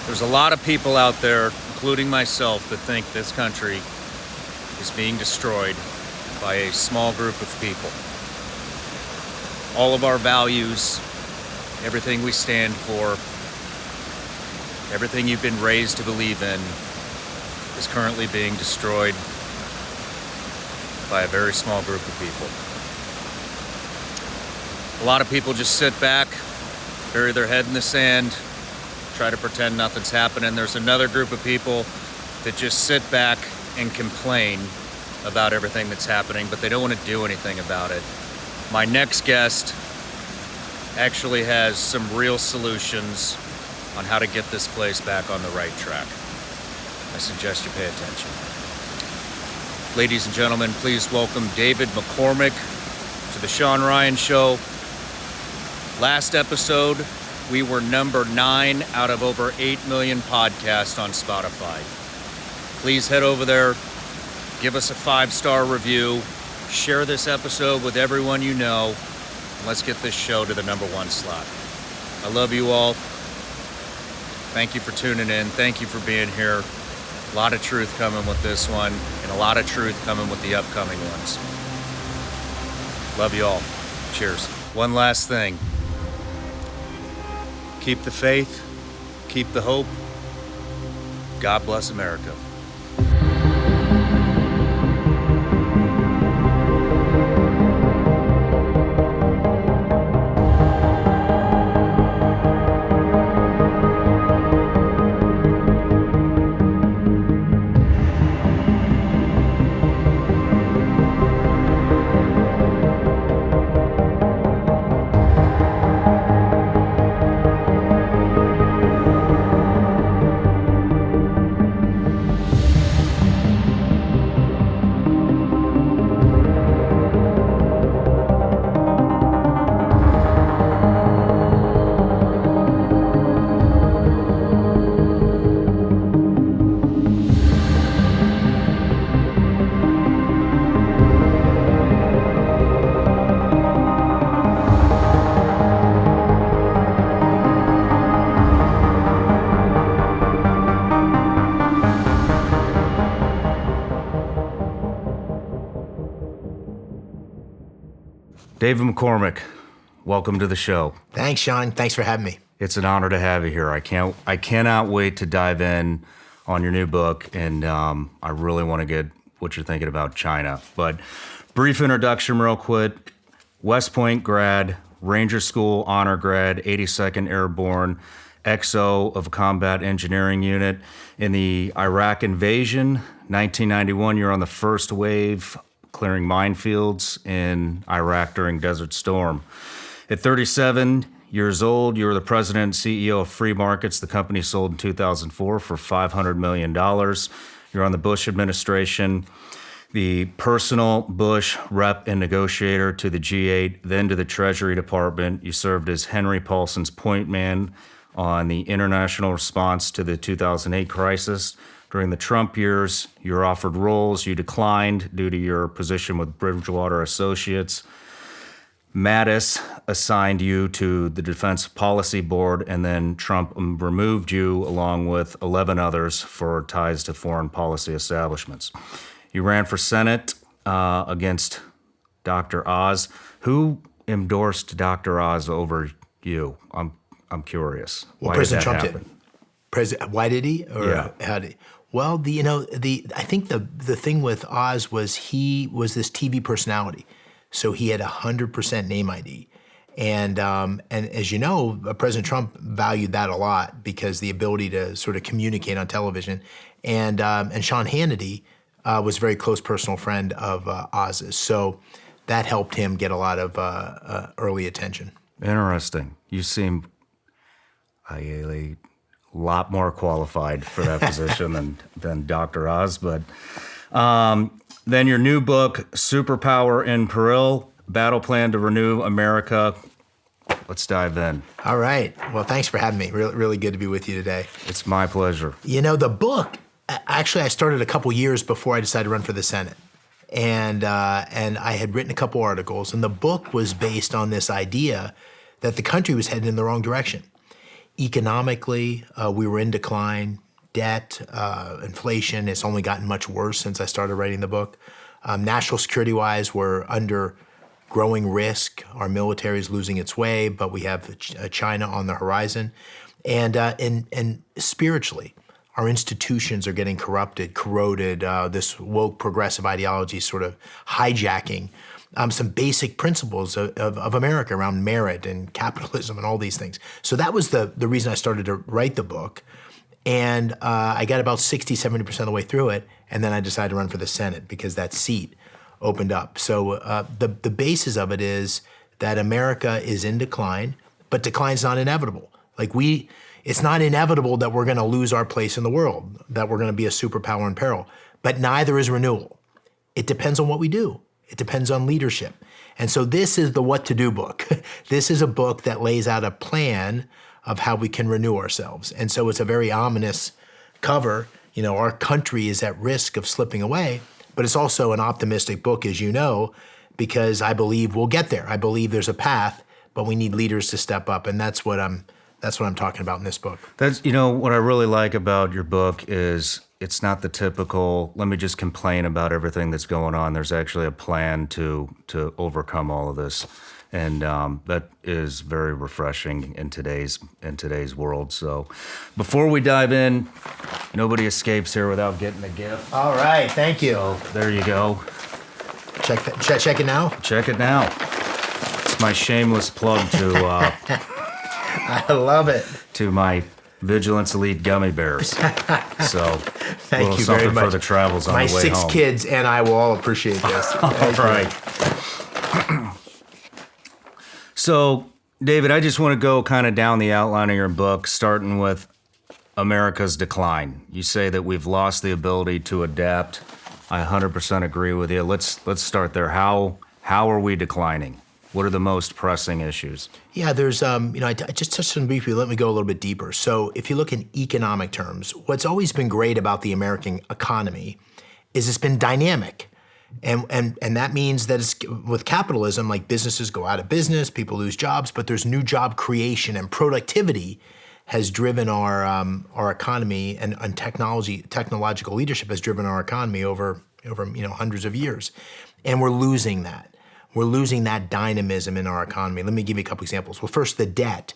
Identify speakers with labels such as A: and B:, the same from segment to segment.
A: There's a lot of people out there, including myself, that think this country is being destroyed by a small group of people. All of our values, everything we stand for, everything you've been raised to believe in is currently being destroyed by a very small group of people. A lot of people just sit back, bury their head in the sand, try to pretend nothing's happening. There's another group of people that just sit back and complain about everything that's happening, but they don't want to do anything about it. My next guest actually has some real solutions on how to get this place back on the right track. I suggest you pay attention. Ladies and gentlemen, please welcome David McCormick to the Shawn Ryan Show. Last episode, we were number 9 out of over 8 million podcasts on Spotify. Please head over there, give us a 5-star review, share this episode with everyone you know, and let's get this show to the number 1 slot. I love you all. Thank you for tuning in. Thank you for being here. A lot of truth coming with this one, and a lot of truth coming with the upcoming ones. Love you all. Cheers. One last thing. Keep the faith, keep the hope. God bless America. David McCormick, welcome to the show.
B: Thanks, Shawn. Thanks for having me.
A: It's an honor to have you here. I cannot wait to dive in on your new book, and I really want to get what you're thinking about China. But brief introduction real quick. West Point grad, Ranger School honor grad, 82nd Airborne, XO of a combat engineering unit. In the Iraq invasion, 1991, you're on the first wave, clearing minefields in Iraq during Desert Storm. At 37 years old, you were the president and CEO of Free Markets. The company sold in 2004 for $500 million. You're on the Bush administration, the personal Bush rep and negotiator to the G8, then to the Treasury Department. You served as Henry Paulson's point man on the international response to the 2008 crisis. During the Trump years, you were offered roles you declined due to your position with Bridgewater Associates. Mattis assigned you to the Defense Policy Board, and then Trump removed you along with 11 others for ties to foreign policy establishments. You ran for Senate against Dr. Oz. Who endorsed Dr. Oz over you? I'm curious.
B: Well,
A: Why
B: President
A: did that
B: Trump
A: happen?
B: did. Why did he? Or
A: Yeah.
B: how did he? Well, I think the thing with Oz was he was this TV personality, so he had 100% name ID, and as you know, President Trump valued that a lot because the ability to sort of communicate on television, and Sean Hannity was a very close personal friend of Oz's, so that helped him get a lot of early attention.
A: Interesting. You seem a lot more qualified for that position than Dr. Oz. But then your new book, Superpower in Peril, Battle Plan to Renew America. Let's dive in.
B: All right. Well, thanks for having me. Really good to be with you today.
A: It's my pleasure.
B: You know, the book, actually, I started a couple years before I decided to run for the Senate. And I had written a couple articles, and the book was based on this idea that the country was headed in the wrong direction. Economically, we were in decline. Debt, inflation, it's only gotten much worse since I started writing the book. National security-wise, we're under growing risk. Our military is losing its way, but we have China on the horizon. And spiritually, our institutions are getting corroded. This woke progressive ideology sort of hijacking some basic principles of America around merit and capitalism and all these things. So that was the reason I started to write the book. And I got about 60, 70% of the way through it, and then I decided to run for the Senate because that seat opened up. So the basis of it is that America is in decline, but decline's not inevitable. It's not inevitable that we're going to lose our place in the world, that we're going to be a superpower in peril, but neither is renewal. It depends on what we do. It depends on leadership. And so this is the What to Do book. This is a book that lays out a plan of how we can renew ourselves. And so it's a very ominous cover. Our country is at risk of slipping away, but it's also an optimistic book, as you know, because I believe we'll get there. I believe there's a path, but we need leaders to step up. And that's what I'm talking about in this book.
A: That's, what I really like about your book is it's not the typical, let me just complain about everything that's going on. There's actually a plan to overcome all of this. And that is very refreshing in today's world. So before we dive in, nobody escapes here without getting a gift.
B: All right, thank you.
A: So there you go.
B: Check it now?
A: Check it now. It's my shameless plug to
B: I love it.
A: To my Vigilance Elite gummy bears. So
B: thank you very much.
A: For the travels on
B: my
A: the way
B: 6
A: home.
B: kids and I will all appreciate this.
A: All right. So, David, I just want to go kind of down the outline of your book, starting with America's decline. You say that we've lost the ability to adapt. I 100% agree with you. Let's start there. How are we declining? What are the most pressing issues? Yeah,
B: there's, I just touched on briefly. Let me go a little bit deeper. So if you look in economic terms, what's always been great about the American economy is it's been dynamic. And that means that it's, with capitalism, like businesses go out of business, people lose jobs, but there's new job creation and productivity has driven our economy, and technological leadership has driven our economy over hundreds of years. And we're losing that. We're losing that dynamism in our economy. Let me give you a couple examples. Well, first, the debt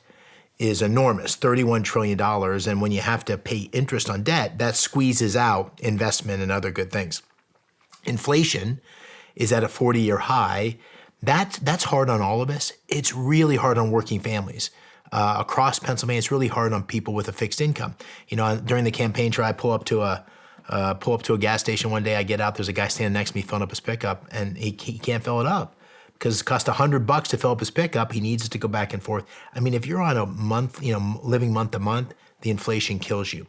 B: is enormous, $31 trillion. And when you have to pay interest on debt, that squeezes out investment and other good things. Inflation is at a 40-year high. That's hard on all of us. It's really hard on working families. Across Pennsylvania, it's really hard on people with a fixed income. During the campaign trail, I pull up to a gas station one day. I get out, there's a guy standing next to me filling up his pickup, and he can't fill it up because it costs $100 to fill up his pickup. He needs it to go back and forth. I mean, if you're on a month, living month to month, the inflation kills you.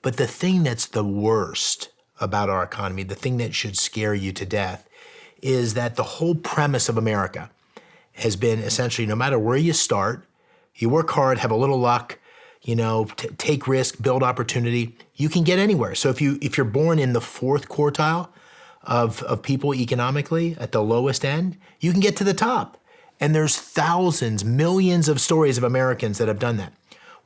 B: But the thing that's the worst about our economy, the thing that should scare you to death, is that the whole premise of America has been essentially, no matter where you start, you work hard, have a little luck, take risk, build opportunity, you can get anywhere. So if you're born in the 4th quartile of people economically at the lowest end, you can get to the top. And there's thousands, millions of stories of Americans that have done that.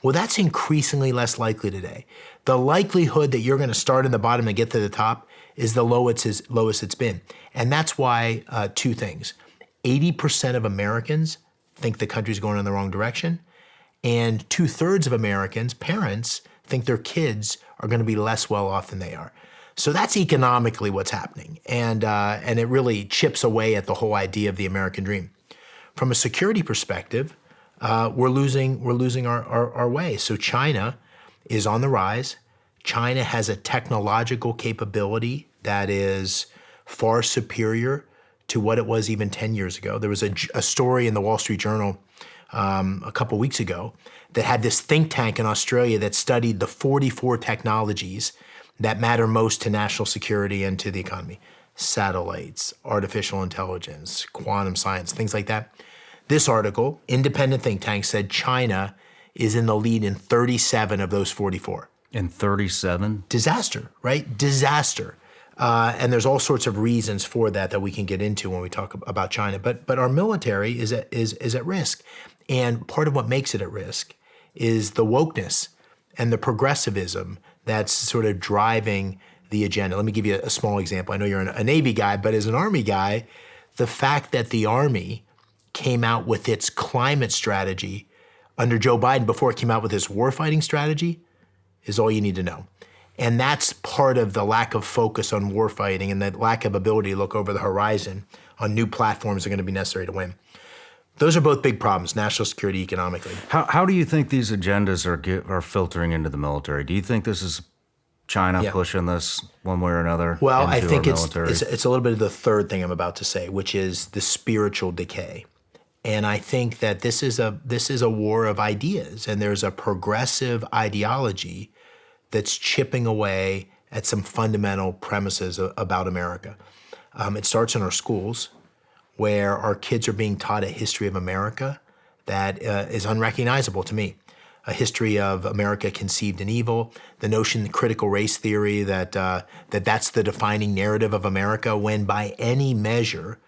B: Well, that's increasingly less likely today. The likelihood that you're going to start in the bottom and get to the top is the lowest it's been. And that's why 2 things. 80% of Americans think the country's going in the wrong direction. And 2/3 of Americans, parents, think their kids are going to be less well off than they are. So that's economically what's happening. And it really chips away at the whole idea of the American dream. From a security perspective, we're losing our way. So China is on the rise. China has a technological capability that is far superior to what it was even 10 years ago. There was a story in the Wall Street Journal a couple weeks ago that had this think tank in Australia that studied the 44 technologies that matter most to national security and to the economy. Satellites, artificial intelligence, quantum science, things like that. This article, independent think tank, said China is in the lead in 37 of those 44.
A: In 37?
B: Disaster, right? Disaster. And there's all sorts of reasons for that we can get into when we talk about China. But our military is at risk. And part of what makes it at risk is the wokeness and the progressivism that's sort of driving the agenda. Let me give you a small example. I know you're a Navy guy, but as an Army guy, the fact that the Army came out with its climate strategy under Joe Biden before it came out with its warfighting strategy is all you need to know. And that's part of the lack of focus on warfighting and the lack of ability to look over the horizon on new platforms that are going to be necessary to win. Those are both big problems, national security, economically.
A: How do you think these agendas are filtering into the military? Do you think this is China pushing this one way or another?
B: Well, I think it's a little bit of the third thing I'm about to say, which is the spiritual decay. And I think that this is a war of ideas, and there's a progressive ideology that's chipping away at some fundamental premises about America. It starts in our schools, where our kids are being taught a history of America that is unrecognizable to me. A history of America conceived in evil, the notion, the critical race theory that's the defining narrative of America, when by any measure,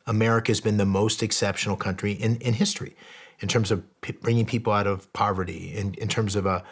B: America's been the most exceptional country in history in terms of bringing people out of poverty, in terms of a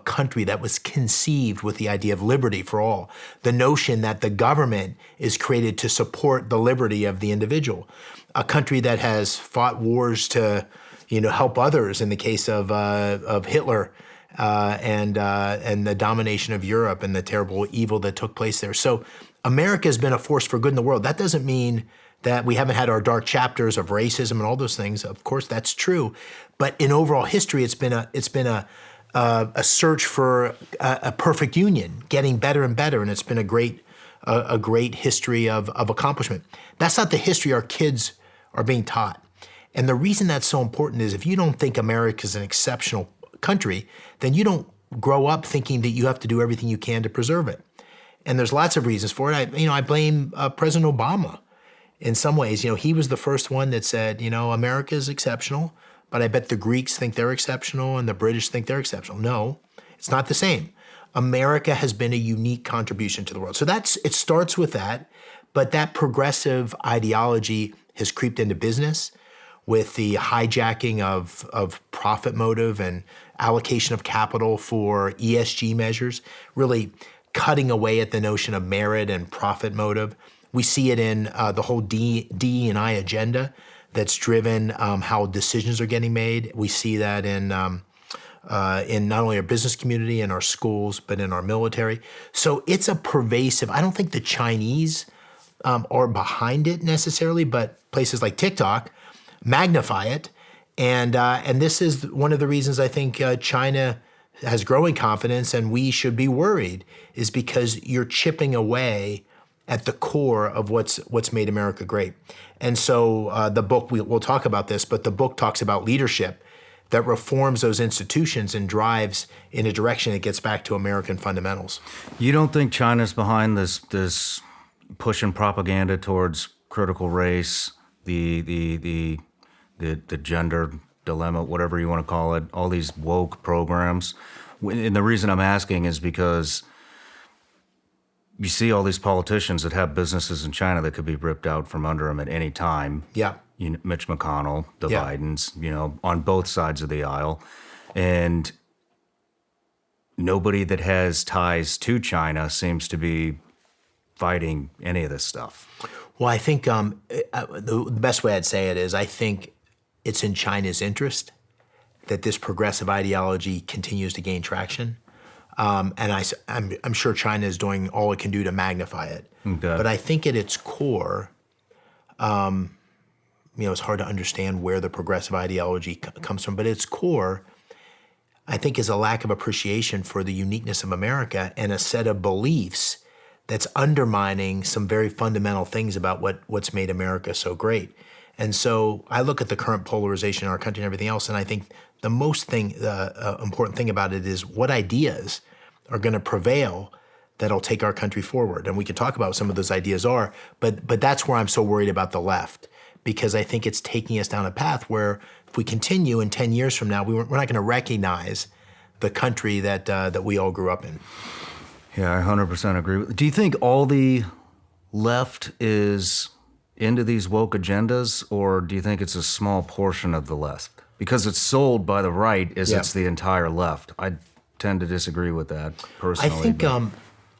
B: country that was conceived with the idea of liberty for all. The notion that the government is created to support the liberty of the individual. A country that has fought wars to, help others in the case of Hitler and the domination of Europe and the terrible evil that took place there. So America has been a force for good in the world. That doesn't mean that we haven't had our dark chapters of racism and all those things. Of course, that's true. But in overall history, it's been a search for a perfect union, getting better and better, and it's been a great history of accomplishment. That's not the history our kids are being taught. And the reason that's so important is if you don't think America is an exceptional country, then you don't grow up thinking that you have to do everything you can to preserve it. And there's lots of reasons for it. I blame President Obama. In some ways, he was the first one that said, America is exceptional, but I bet the Greeks think they're exceptional and the British think they're exceptional. No, it's not the same. America has been a unique contribution to the world. So it starts with that, but that progressive ideology has creeped into business with the hijacking of profit motive and allocation of capital for ESG measures, really cutting away at the notion of merit and profit motive. We see it in the whole DE&I agenda that's driven how decisions are getting made. We see that in not only our business community and our schools, but in our military. So it's a pervasive. I don't think the Chinese are behind it necessarily, but places like TikTok magnify it. And this is one of the reasons I think China has growing confidence, and we should be worried, is because you're chipping away at the core of what's made America great. And so the book, we'll talk about this, but the book talks about leadership that reforms those institutions and drives in a direction that gets back to American fundamentals.
A: You don't think China's behind this pushing propaganda towards critical race, the gender dilemma, whatever you want to call it, all these woke programs? And the reason I'm asking is because you see all these politicians that have businesses in China that could be ripped out from under them at any time.
B: Yeah.
A: Mitch McConnell, the Bidens, on both sides of the aisle. And nobody that has ties to China seems to be fighting any of this stuff.
B: Well, I think the best way I'd say it is I think it's in China's interest that this progressive ideology continues to gain traction. And I'm sure China is doing all it can do to magnify it. Okay. But I think at its core, it's hard to understand where the progressive ideology comes from. But at its core, I think, is a lack of appreciation for the uniqueness of America and a set of beliefs that's undermining some very fundamental things about what's made America so great. And so I look at the current polarization in our country and everything else, and I think the most important thing about it is what ideas are going to prevail that'll take our country forward. And we can talk about what some of those ideas are, but that's where I'm so worried about the left, because I think it's taking us down a path where if we continue in 10 years from now, we're not going to recognize the country that we all grew up in.
A: Yeah, I 100% agree. Do you think all the left is into these woke agendas, or do you think it's a small portion of the left? because it's sold by the right as
B: Yeah.
A: it's the entire left. I tend to disagree with that personally.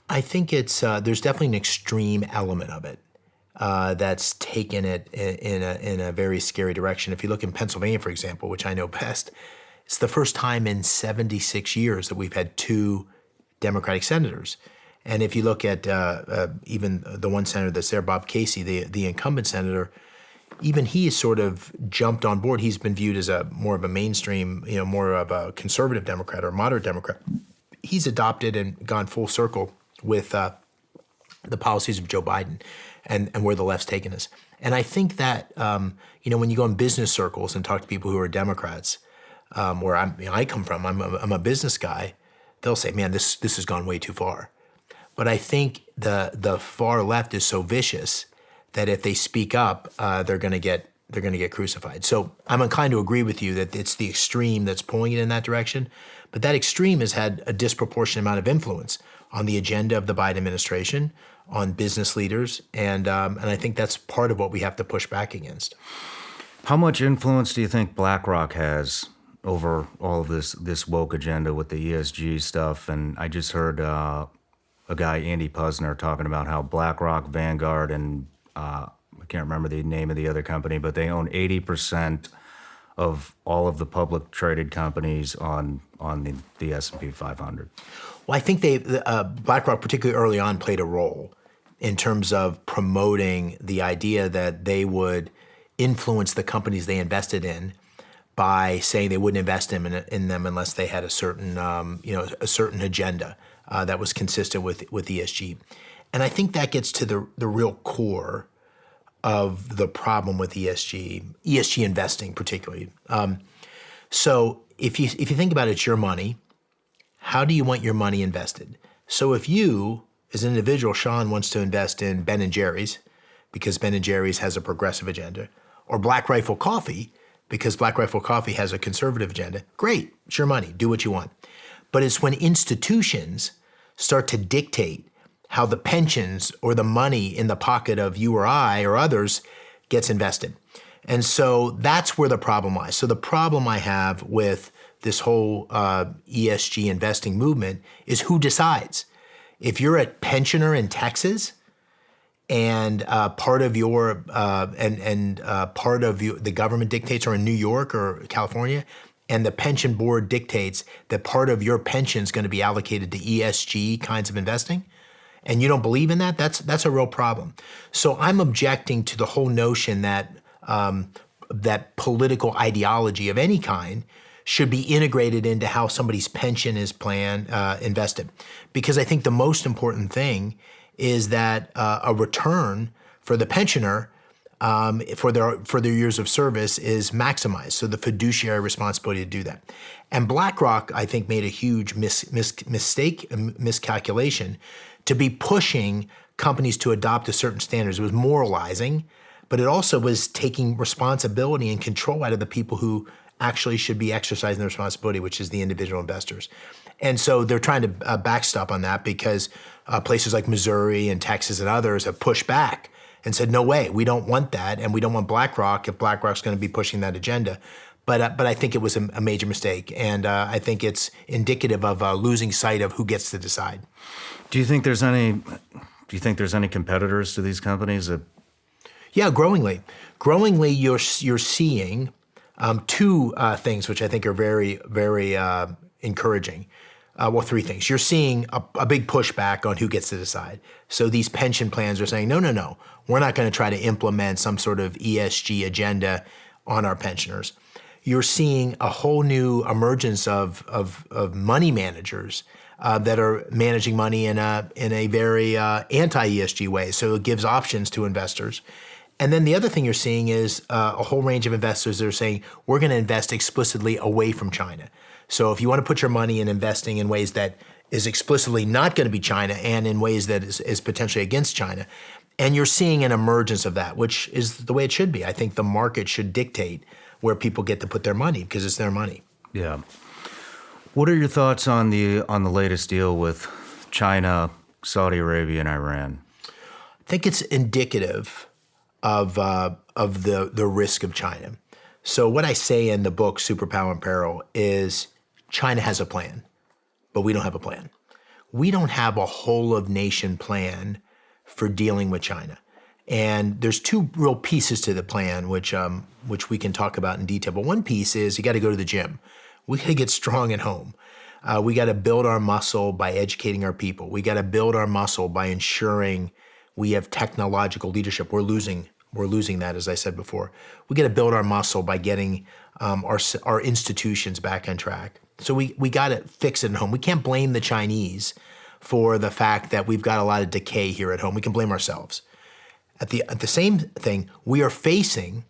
B: I think it's there's definitely an extreme element of it that's taken it in a very scary direction. If you look in Pennsylvania, for example, which I know best, it's the first time in 76 years that we've had two Democratic senators. And if you look at even the one senator that's there, Bob Casey, the incumbent senator, even he has sort of jumped on board. He's been viewed as more of a mainstream, more of a conservative Democrat or moderate Democrat. He's adopted and gone full circle with the policies of Joe Biden and where the left's taken us. And I think that, when you go in business circles and talk to people who are Democrats, where I come from, I'm a business guy, they'll say, man, this has gone way too far. But I think the far left is so vicious that if they speak up, they're going to get crucified. So I'm inclined to agree with you that it's the extreme that's pulling it in that direction. But that extreme has had a disproportionate amount of influence on the agenda of the Biden administration, on business leaders, and I think that's part of what we have to push back against.
A: How much influence do you think BlackRock has over all of this woke agenda with the ESG stuff? And I just heard a guy, Andy Pusner, talking about how BlackRock, Vanguard, and I can't remember the name of the other company, but they own 80% of all of the public traded companies on the S&P 500.
B: Well, I think BlackRock, particularly early on, played a role in terms of promoting the idea that they would influence the companies they invested in by saying they wouldn't invest in them unless they had a certain agenda that was consistent with ESG. And I think that gets to the real core of the problem with ESG investing particularly. So if you think about it, it's your money. How do you want your money invested? So if you, as an individual, Shawn, wants to invest in Ben & Jerry's because Ben & Jerry's has a progressive agenda, or Black Rifle Coffee because Black Rifle Coffee has a conservative agenda, great, it's your money, do what you want. But it's when institutions start to dictate how the pensions or the money in the pocket of you or I or others gets invested. And so that's where the problem lies. So the problem I have with this whole ESG investing movement is who decides. If you're a pensioner in Texas and part of the government dictates, or in New York or California, and the pension board dictates that part of your pension is going to be allocated to ESG kinds of investing, and you don't believe in that, that's a real problem. So I'm objecting to the whole notion that that political ideology of any kind should be integrated into how somebody's pension is invested. Because I think the most important thing is that a return for the pensioner for their years of service is maximized. So the fiduciary responsibility to do that. And BlackRock, I think, made a huge miscalculation to be pushing companies to adopt a certain standards. It was moralizing, but it also was taking responsibility and control out of the people who actually should be exercising their responsibility, which is the individual investors. And so they're trying to backstop on that because places like Missouri and Texas and others have pushed back and said, no way, we don't want that, and we don't want BlackRock if BlackRock's going to be pushing that agenda. But I think it was a major mistake, and I think it's indicative of losing sight of who gets to decide.
A: Do you think there's any competitors to these companies?
B: Yeah, growingly, you're seeing two things which I think are very, very encouraging. Well, three things. You're seeing a big pushback on who gets to decide. So these pension plans are saying, no, we're not going to try to implement some sort of ESG agenda on our pensioners. You're seeing a whole new emergence of money managers that are managing money in a very anti-ESG way. So it gives options to investors. And then the other thing you're seeing is a whole range of investors that are saying, we're going to invest explicitly away from China. So if you want to put your money in investing in ways that is explicitly not going to be China and in ways that is potentially against China, and you're seeing an emergence of that, which is the way it should be. I think the market should dictate where people get to put their money because it's their money.
A: Yeah. What are your thoughts on the latest deal with China, Saudi Arabia, and Iran?
B: I think it's indicative of the risk of China. So what I say in the book, Superpower and Peril, is China has a plan, but we don't have a plan. We don't have a whole of nation plan for dealing with China. And there's two real pieces to the plan, which we can talk about in detail. But one piece is you got to go to the gym. We got to get strong at home. We got to build our muscle by educating our people. We got to build our muscle by ensuring we have technological leadership. We're losing that, as I said before. We got to build our muscle by getting our institutions back on track. So we got to fix it at home. We can't blame the Chinese for the fact that we've got a lot of decay here at home. We can blame ourselves. At the same thing, we are facing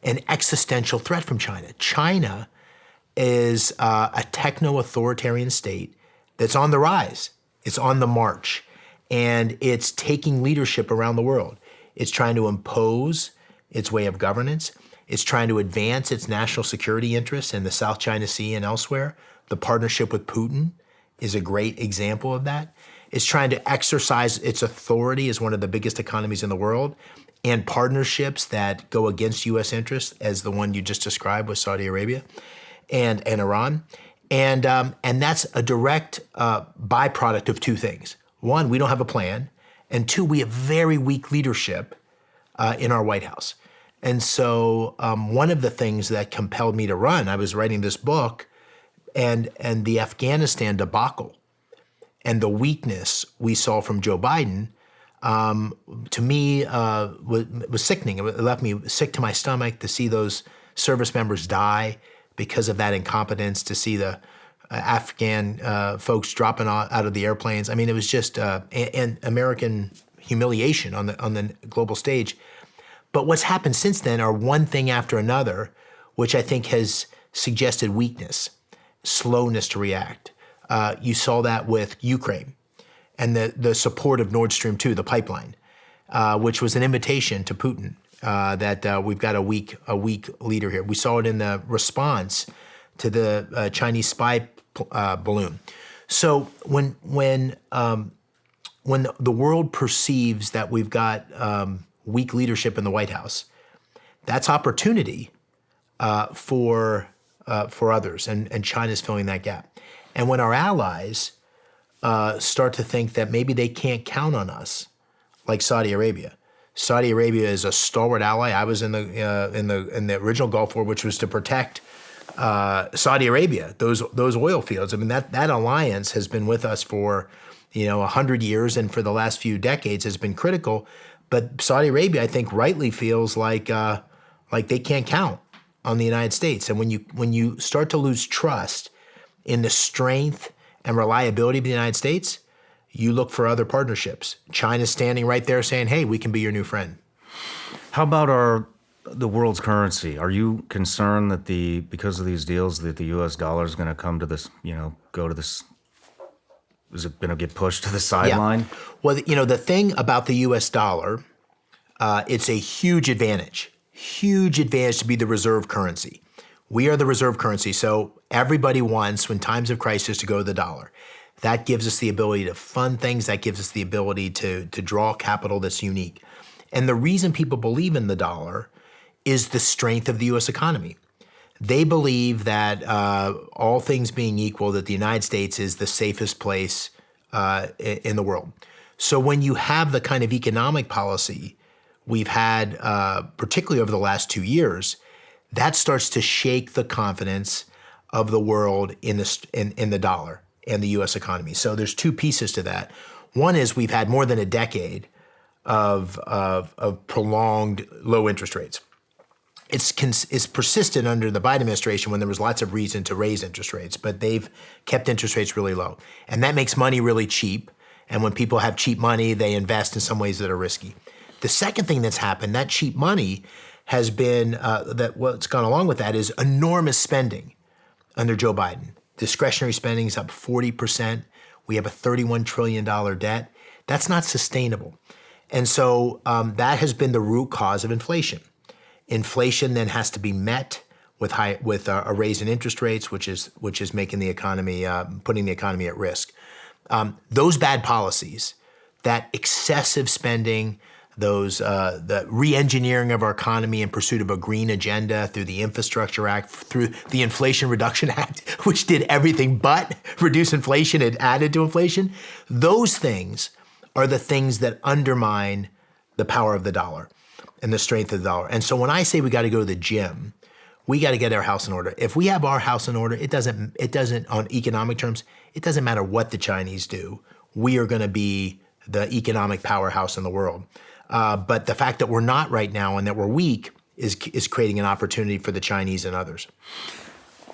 B: an existential threat from China. China is a techno-authoritarian state that's on the rise. It's on the march, and it's taking leadership around the world. It's trying to impose its way of governance. It's trying to advance its national security interests in the South China Sea and elsewhere. The partnership with Putin is a great example of that. It's trying to exercise its authority as one of the biggest economies in the world, and partnerships that go against U.S. interests, as the one you just described with Saudi Arabia and Iran. And that's a direct byproduct of two things. One, we don't have a plan. And two, we have very weak leadership in our White House. And so one of the things that compelled me to run, I was writing this book, and the Afghanistan debacle and the weakness we saw from Joe Biden, to me, was sickening. It left me sick to my stomach to see those service members die because of that incompetence, to see the Afghan folks dropping out of the airplanes. I mean, it was just an American humiliation on the global stage. But what's happened since then are one thing after another, which I think has suggested weakness, slowness to react. You saw that with Ukraine and the support of Nord Stream 2, the pipeline, which was an invitation to Putin that we've got a weak leader here. We saw it in the response to the Chinese spy balloon. So when the world perceives that we've got weak leadership in the White House, that's opportunity for others, and China's filling that gap. And when our allies start to think that maybe they can't count on us, like Saudi Arabia. Saudi Arabia is a stalwart ally. I was in the original Gulf War, which was to protect Saudi Arabia, those oil fields. I mean, that alliance has been with us for 100 years, and for the last few decades has been critical. But Saudi Arabia, I think, rightly feels like they can't count on the United States. And when you start to lose trust in the strength and reliability of the United States, you look for other partnerships. China's standing right there saying, "Hey, we can be your new friend."
A: How about the world's currency? Are you concerned that because of these deals that the U.S. dollar is going to come to this, go to this? Is it going to get pushed to the sideline?
B: Yeah. Well, the thing about the U.S. dollar, it's a huge advantage to be the reserve currency. We are the reserve currency, so everybody wants, when times of crisis, to go to the dollar. That gives us the ability to fund things. That gives us the ability to draw capital that's unique. And the reason people believe in the dollar is the strength of the U.S. economy. They believe that all things being equal, that the United States is the safest place in the world. So when you have the kind of economic policy we've had, particularly over the last 2 years, that starts to shake the confidence of the world in the dollar and the U.S. economy. So there's two pieces to that. One is we've had more than a decade of prolonged low interest rates. It's persisted under the Biden administration when there was lots of reason to raise interest rates, but they've kept interest rates really low. And that makes money really cheap. And when people have cheap money, they invest in some ways that are risky. The second thing that's happened, that cheap money has been, that what's gone along with that is enormous spending under Joe Biden. Discretionary spending is up 40%. We have a $31 trillion debt. That's not sustainable. And so that has been the root cause of inflation. Inflation then has to be met with a raise in interest rates, which is making the economy, putting the economy at risk. Those bad policies, that excessive spending, the re-engineering of our economy in pursuit of a green agenda through the Infrastructure Act, through the Inflation Reduction Act, which did everything but reduce inflation, it added to inflation. Those things are the things that undermine the power of the dollar and the strength of the dollar. And so when I say we got to go to the gym, we got to get our house in order. If we have our house in order, it doesn't on economic terms, it doesn't matter what the Chinese do. We are going to be the economic powerhouse in the world. But the fact that we're not right now and that we're weak is creating an opportunity for the Chinese and others.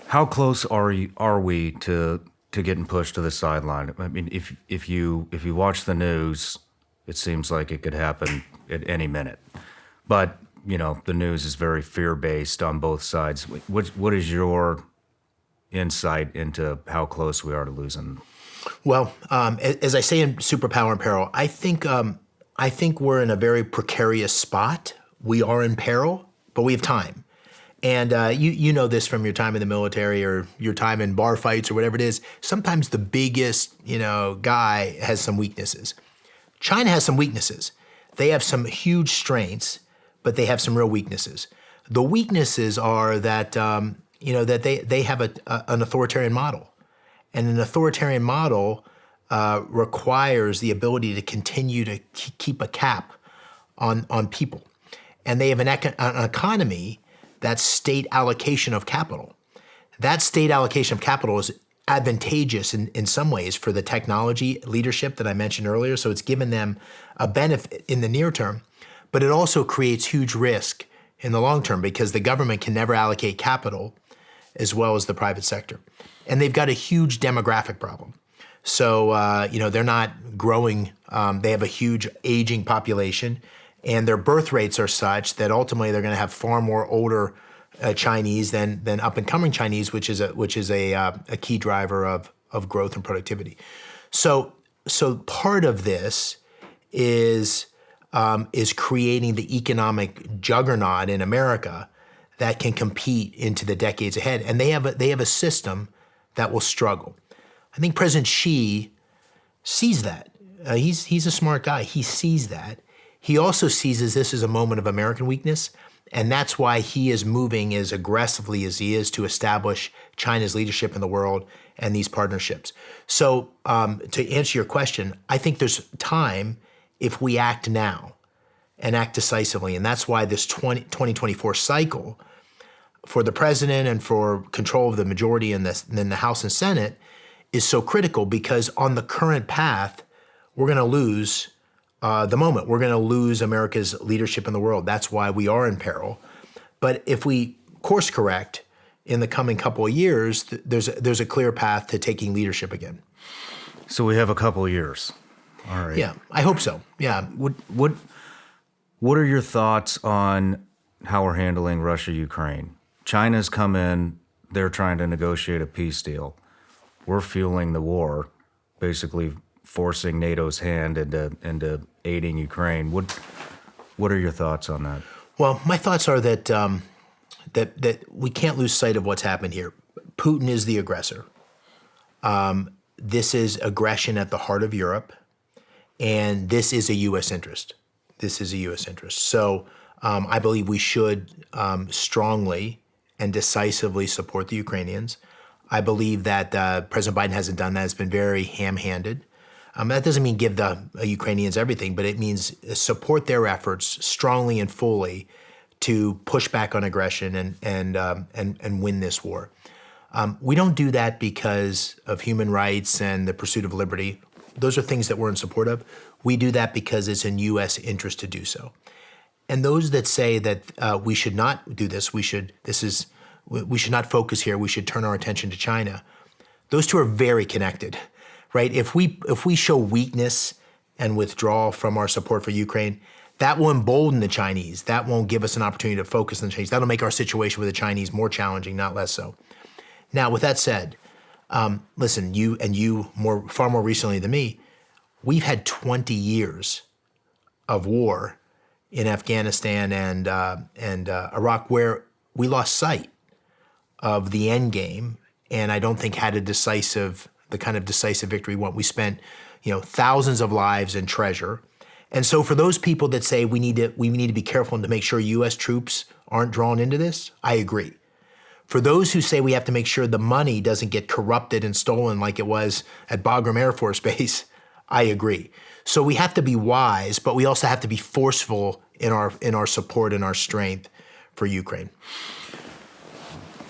A: How close are we to getting pushed to the sideline? I mean, if you watch the news, it seems like it could happen at any minute. But the news is very fear-based on both sides. What is your insight into how close we are to losing?
B: Well, as I say in Superpower and Peril, I think we're in a very precarious spot. We are in peril, but we have time. And you know this from your time in the military or your time in bar fights or whatever it is. Sometimes the biggest guy has some weaknesses. China has some weaknesses. They have some huge strengths, but they have some real weaknesses. The weaknesses are that that they have an authoritarian model, and an authoritarian model requires the ability to continue to keep a cap on people, and they have an economy that's state allocation of capital. That state allocation of capital is advantageous in some ways for the technology leadership that I mentioned earlier. So it's given them a benefit in the near term, but it also creates huge risk in the long term because the government can never allocate capital as well as the private sector. And they've got a huge demographic problem. So, they're not growing. They have a huge aging population, and their birth rates are such that ultimately they're going to have far more older Chinese than up-and-coming Chinese, which is a key driver of growth and productivity. So part of this is creating the economic juggernaut in America that can compete into the decades ahead, and they have a system that will struggle. I think President Xi sees that. He's a smart guy. He sees that. He also sees this as a moment of American weakness, and that's why he is moving as aggressively as he is to establish China's leadership in the world and these partnerships. So to answer your question, I think there's time if we act now and act decisively, and that's why this 2024 cycle for the president and for control of the majority in the House and Senate is so critical, because on the current path, we're going to lose the moment. We're going to lose America's leadership in the world. That's why we are in peril. But if we course correct in the coming couple of years, there's a clear path to taking leadership again.
A: So we have a couple of years. All right.
B: Yeah, I hope so. Yeah.
A: What are your thoughts on how we're handling Russia-Ukraine? China's come in. They're trying to negotiate a peace deal. We're fueling the war, basically forcing NATO's hand into aiding Ukraine. What are your thoughts on that?
B: Well, my thoughts are that that we can't lose sight of what's happened here. Putin is the aggressor. This is aggression at the heart of Europe, and this is a U.S. interest. So I believe we should strongly and decisively support the Ukrainians. I believe that President Biden hasn't done that. It's been very ham-handed. That doesn't mean give the Ukrainians everything, but it means support their efforts strongly and fully to push back on aggression and win this war. We don't do that because of human rights and the pursuit of liberty. Those are things that we're in support of. We do that because it's in U.S. interest to do so. And those that say that we should not do this, we should not focus here, we should turn our attention to China. Those two are very connected, right? If we show weakness and withdraw from our support for Ukraine, that will embolden the Chinese. That won't give us an opportunity to focus on the Chinese. That'll make our situation with the Chinese more challenging, not less so. Now, with that said, listen, you far more recently than me, we've had 20 years of war in Afghanistan and Iraq where we lost sight of the end game, and I don't think had the kind of decisive victory we want. We spent, thousands of lives and treasure, And so for those people that say we need to be careful to make sure U.S. troops aren't drawn into this, I agree. For those who say we have to make sure the money doesn't get corrupted and stolen like it was at Bagram Air Force Base, I agree. So we have to be wise, but we also have to be forceful in our support and our strength for Ukraine.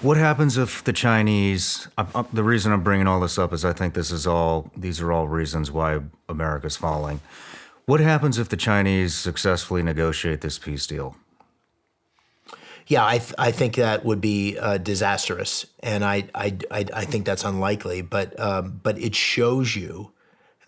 A: What happens if the Chinese? The reason I'm bringing all this up is I think these are all reasons why America's falling. What happens if the Chinese successfully negotiate this peace deal?
B: Yeah, I think that would be disastrous, and I think that's unlikely. But it shows you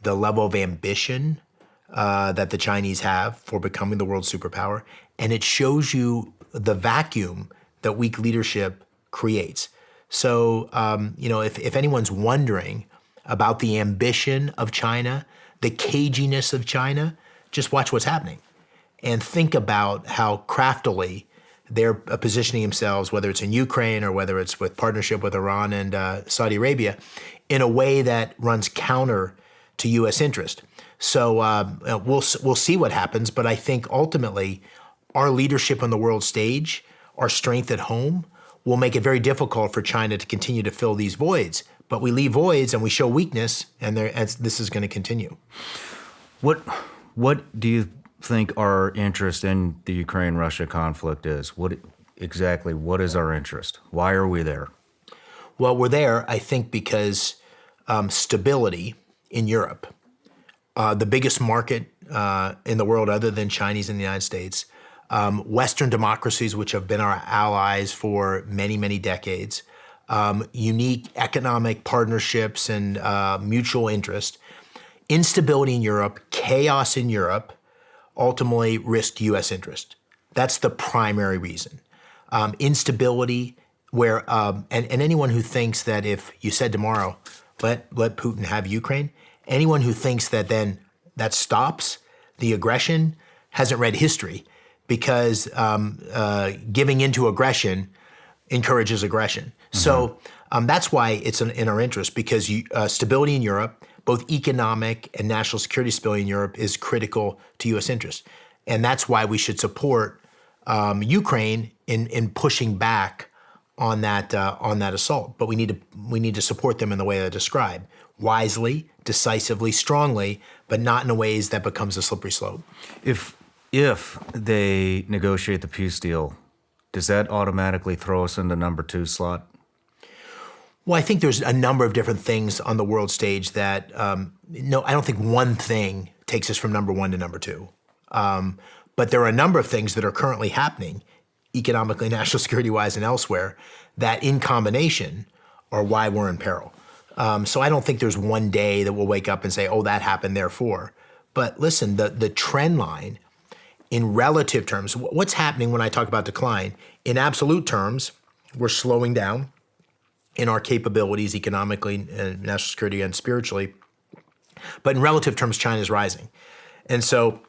B: the level of ambition that the Chinese have for becoming the world superpower, and it shows you the vacuum that weak leadership creates. So, if anyone's wondering about the ambition of China, the caginess of China, just watch what's happening and think about how craftily they're positioning themselves, whether it's in Ukraine or whether it's with partnership with Iran and Saudi Arabia, in a way that runs counter to U.S. interest. So we'll see what happens, but I think ultimately our leadership on the world stage, our strength at home, will make it very difficult for China to continue to fill these voids. But we leave voids and we show weakness, and this is going to continue.
A: What do you think our interest in the Ukraine-Russia conflict is? What is our interest? Why are we there?
B: Well, we're there, I think, because stability in Europe, the biggest market in the world other than Chinese and the United States, Western democracies, which have been our allies for many, many decades, unique economic partnerships and mutual interest, instability in Europe, chaos in Europe, ultimately risk U.S. interest. That's the primary reason. Instability, where and anyone who thinks that if you said tomorrow, let Putin have Ukraine, anyone who thinks that then that stops the aggression hasn't read history, because giving into aggression encourages aggression. Mm-hmm. So that's why it's in our interest, because stability in Europe, both economic and national security stability in Europe, is critical to U.S. interest. And that's why we should support Ukraine in pushing back on that assault. But we need to support them in the way I described: wisely, decisively, strongly, but not in a ways that becomes a slippery slope.
A: If they negotiate the peace deal, does that automatically throw us in the number 2 slot?
B: Well, I think there's a number of different things on the world stage that, no, I don't think one thing takes us from number 1 to number 2. But there are a number of things that are currently happening, economically, national security-wise, and elsewhere, that in combination are why we're in peril. So I don't think there's one day that we'll wake up and say, oh, that happened, therefore. But listen, the trend line in relative terms, what's happening when I talk about decline? In absolute terms, we're slowing down in our capabilities economically, national security, and spiritually. But in relative terms, China's rising. And so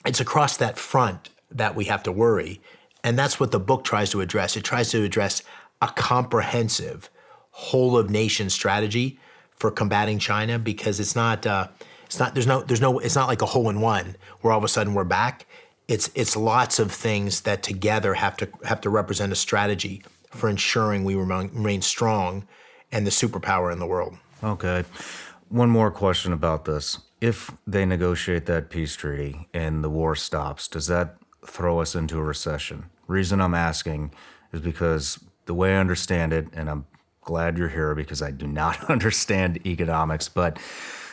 B: it's across that front that we have to worry. And that's what the book tries to address. It tries to address a comprehensive whole of nation strategy for combating China, because it's not like a hole in one where all of a sudden we're back. It's lots of things that together have to represent a strategy for ensuring we remain strong and the superpower in the world.
A: Okay. One more question about this. If they negotiate that peace treaty and the war stops, does that throw us into a recession? Reason I'm asking is because the way I understand it, and I'm glad you're here because I do not understand economics, but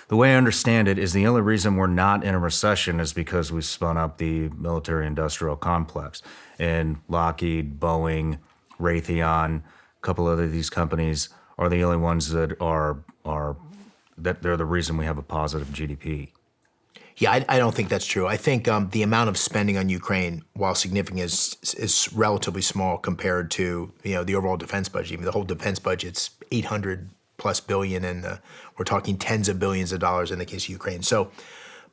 A: the way I understand it is the only reason we're not in a recession is because we spun up the military-industrial complex. And Lockheed, Boeing, Raytheon, a couple other of these companies are the only ones that that they're the reason we have a positive GDP.
B: Yeah, I don't think that's true. I think the amount of spending on Ukraine, while significant, is relatively small compared to the overall defense budget. Even the whole defense budget's $800+ billion, and we're talking tens of billions of dollars in the case of Ukraine. So,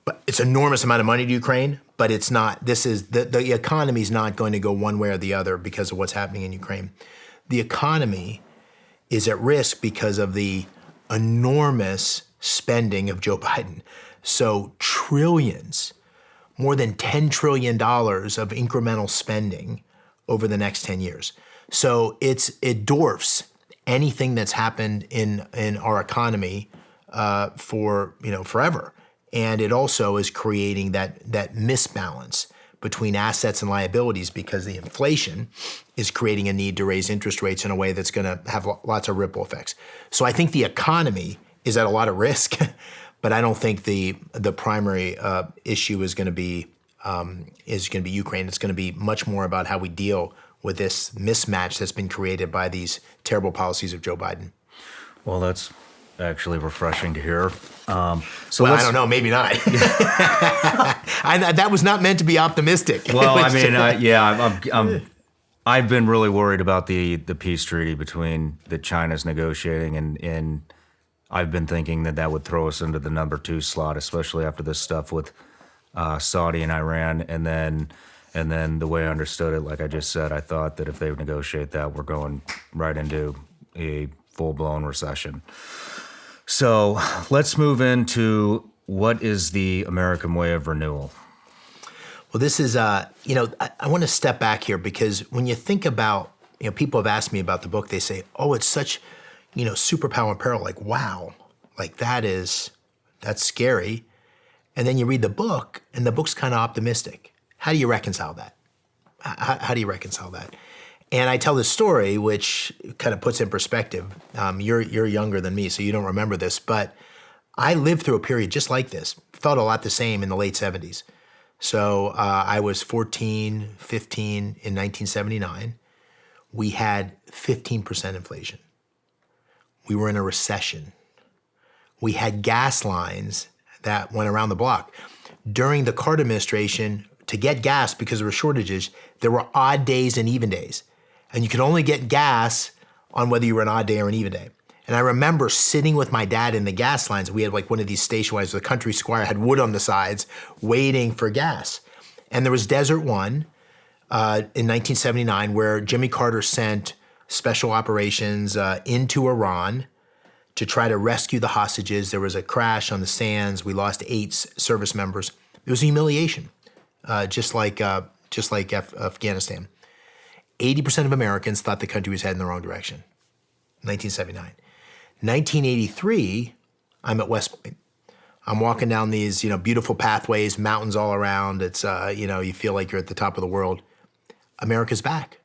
B: but it's an enormous amount of money to Ukraine. But it's not. This is the economy is not going to go one way or the other because of what's happening in Ukraine. The economy is at risk because of the enormous spending of Joe Biden. So trillions, more than $10 trillion of incremental spending over the next 10 years. So it dwarfs anything that's happened in our economy for forever. And it also is creating that misbalance between assets and liabilities, because the inflation is creating a need to raise interest rates in a way that's going to have lots of ripple effects. So I think the economy is at a lot of risk, but I don't think the primary issue is going to be Ukraine. It's going to be much more about how we deal with this mismatch that's been created by these terrible policies of Joe Biden.
A: Well, that's actually refreshing to hear.
B: I don't know, maybe not. That was not meant to be optimistic.
A: Well, I mean, I've been really worried about the peace treaty between that China's negotiating, and I've been thinking that would throw us into the number 2 slot, especially after this stuff with Saudi and Iran, and then the way I understood it, like I just said, I thought that if they would negotiate that, we're going right into a full-blown recession. So let's move into what is the American way of renewal.
B: Well, this is, I want to step back here, because when you think about, people have asked me about the book, they say, oh, it's such, Superpower and Peril, like, wow, like that's scary. And then you read the book, and the book's kind of optimistic. How do you reconcile that? How do you reconcile that? And I tell this story, which kind of puts in perspective. You're younger than me, so you don't remember this, but I lived through a period just like this. Felt a lot the same in the late 70s. So I was 14, 15 in 1979. We had 15% inflation. We were in a recession. We had gas lines that went around the block. During the Carter administration, to get gas, because there were shortages, there were odd days and even days. And you could only get gas on whether you were an odd day or an even day. And I remember sitting with my dad in the gas lines. We had like one of these station wagons, the country squire had wood on the sides, waiting for gas. And there was Desert One in 1979, where Jimmy Carter sent special operations into Iran to try to rescue the hostages. There was a crash on the sands. We lost 8 service members. It was a humiliation, just like Afghanistan. 80% of Americans thought the country was heading in the wrong direction. 1979. 1983, I'm at West Point. I'm walking down these, beautiful pathways, mountains all around. It's, you feel like you're at the top of the world. America's back.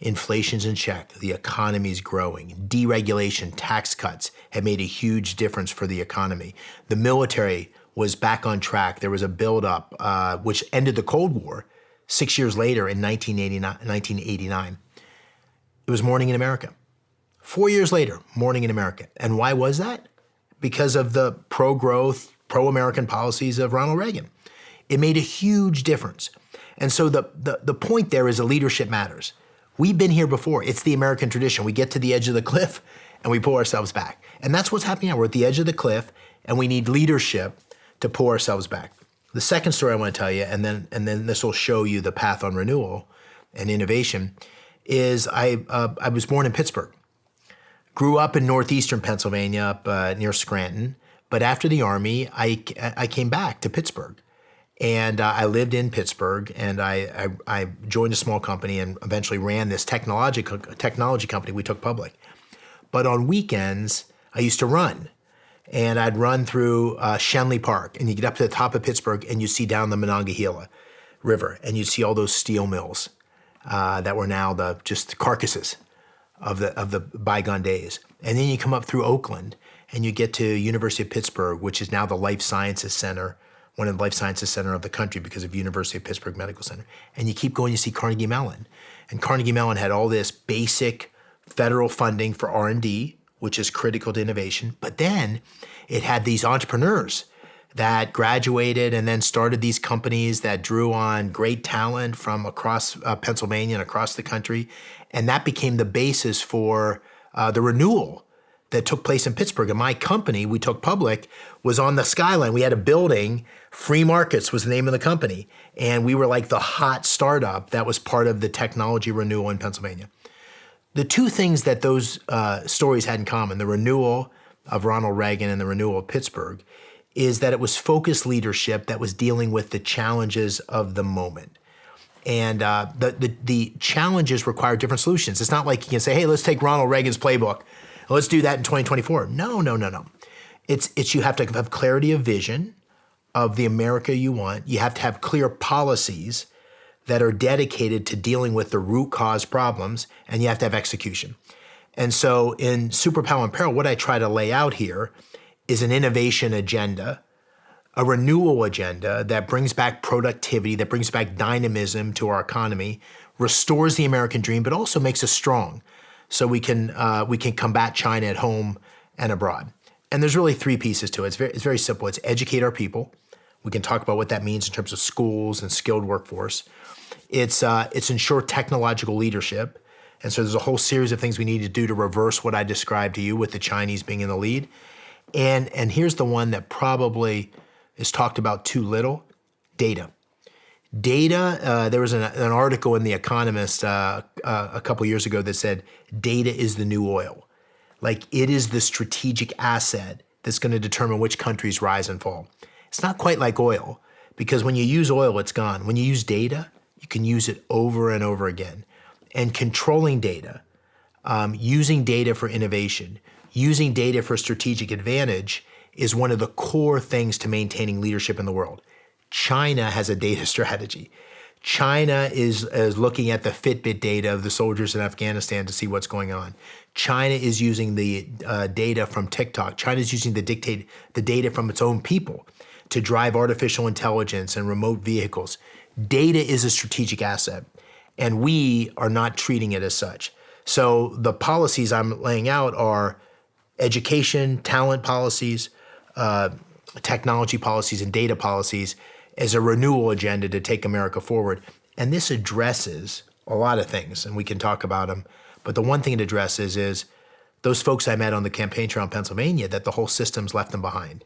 B: Inflation's in check. The economy's growing. Deregulation, tax cuts have made a huge difference for the economy. The military was back on track. There was a buildup, which ended the Cold War 6 years later in 1989. It was morning in America. 4 years later, morning in America. And why was that? Because of the pro-growth, pro-American policies of Ronald Reagan. It made a huge difference. And so the point there is that leadership matters. We've been here before. It's the American tradition. We get to the edge of the cliff and we pull ourselves back. And that's what's happening now. We're at the edge of the cliff and we need leadership to pull ourselves back. The second story I want to tell you, and then this will show you the path on renewal and innovation, is I was born in Pittsburgh. Grew up in northeastern Pennsylvania, up near Scranton. But after the Army, I came back to Pittsburgh. And I lived in Pittsburgh, and I joined a small company and eventually ran this technology company we took public. But on weekends, I used to run. And I'd run through Shenley Park, and you get up to the top of Pittsburgh, and you see down the Monongahela River, and you see all those steel mills that were now just the carcasses of the bygone days. And then you come up through Oakland, and you get to University of Pittsburgh, which is now the Life Sciences Center, one of the Life Sciences Center of the country because of University of Pittsburgh Medical Center. And you keep going, you see Carnegie Mellon. And Carnegie Mellon had all this basic federal funding for R&D, which is critical to innovation. But then it had these entrepreneurs that graduated and then started these companies that drew on great talent from across Pennsylvania and across the country. And that became the basis for the renewal that took place in Pittsburgh. And my company, we took public, was on the skyline. We had a building, Free Markets was the name of the company. And we were like the hot startup that was part of the technology renewal in Pennsylvania. The two things that those stories had in common, the renewal of Ronald Reagan and the renewal of Pittsburgh, is that it was focused leadership that was dealing with the challenges of the moment. And the challenges require different solutions. It's not like you can say, hey, let's take Ronald Reagan's playbook. Let's do that in 2024. No. It's you have to have clarity of vision of the America you want. You have to have clear policies that are dedicated to dealing with the root cause problems, and you have to have execution. And so in Superpower and Peril, what I try to lay out here is an innovation agenda, a renewal agenda that brings back productivity, that brings back dynamism to our economy, restores the American dream, but also makes us strong so we can combat China at home and abroad. And there's really three pieces to it. It's very simple. It's educate our people. We can talk about what that means in terms of schools and skilled workforce. It's ensure technological leadership. And so there's a whole series of things we need to do to reverse what I described to you with the Chinese being in the lead. And here's the one that probably is talked about too little: data. Data, there was an article in The Economist a couple years ago that said, data is the new oil. Like, it is the strategic asset that's going to determine which countries rise and fall. It's not quite like oil, because when you use oil, it's gone. When you use data, you can use it over and over again. And controlling data, using data for innovation, using data for strategic advantage is one of the core things to maintaining leadership in the world. China has a data strategy. China is looking at the Fitbit data of the soldiers in Afghanistan to see what's going on. China is using the data from TikTok. China is using the data from its own people to drive artificial intelligence and remote vehicles. Data is a strategic asset, and we are not treating it as such. So the policies I'm laying out are education, talent policies, technology policies, and data policies as a renewal agenda to take America forward. And this addresses a lot of things, and we can talk about them. But the one thing it addresses is those folks I met on the campaign trail in Pennsylvania, that the whole system's left them behind.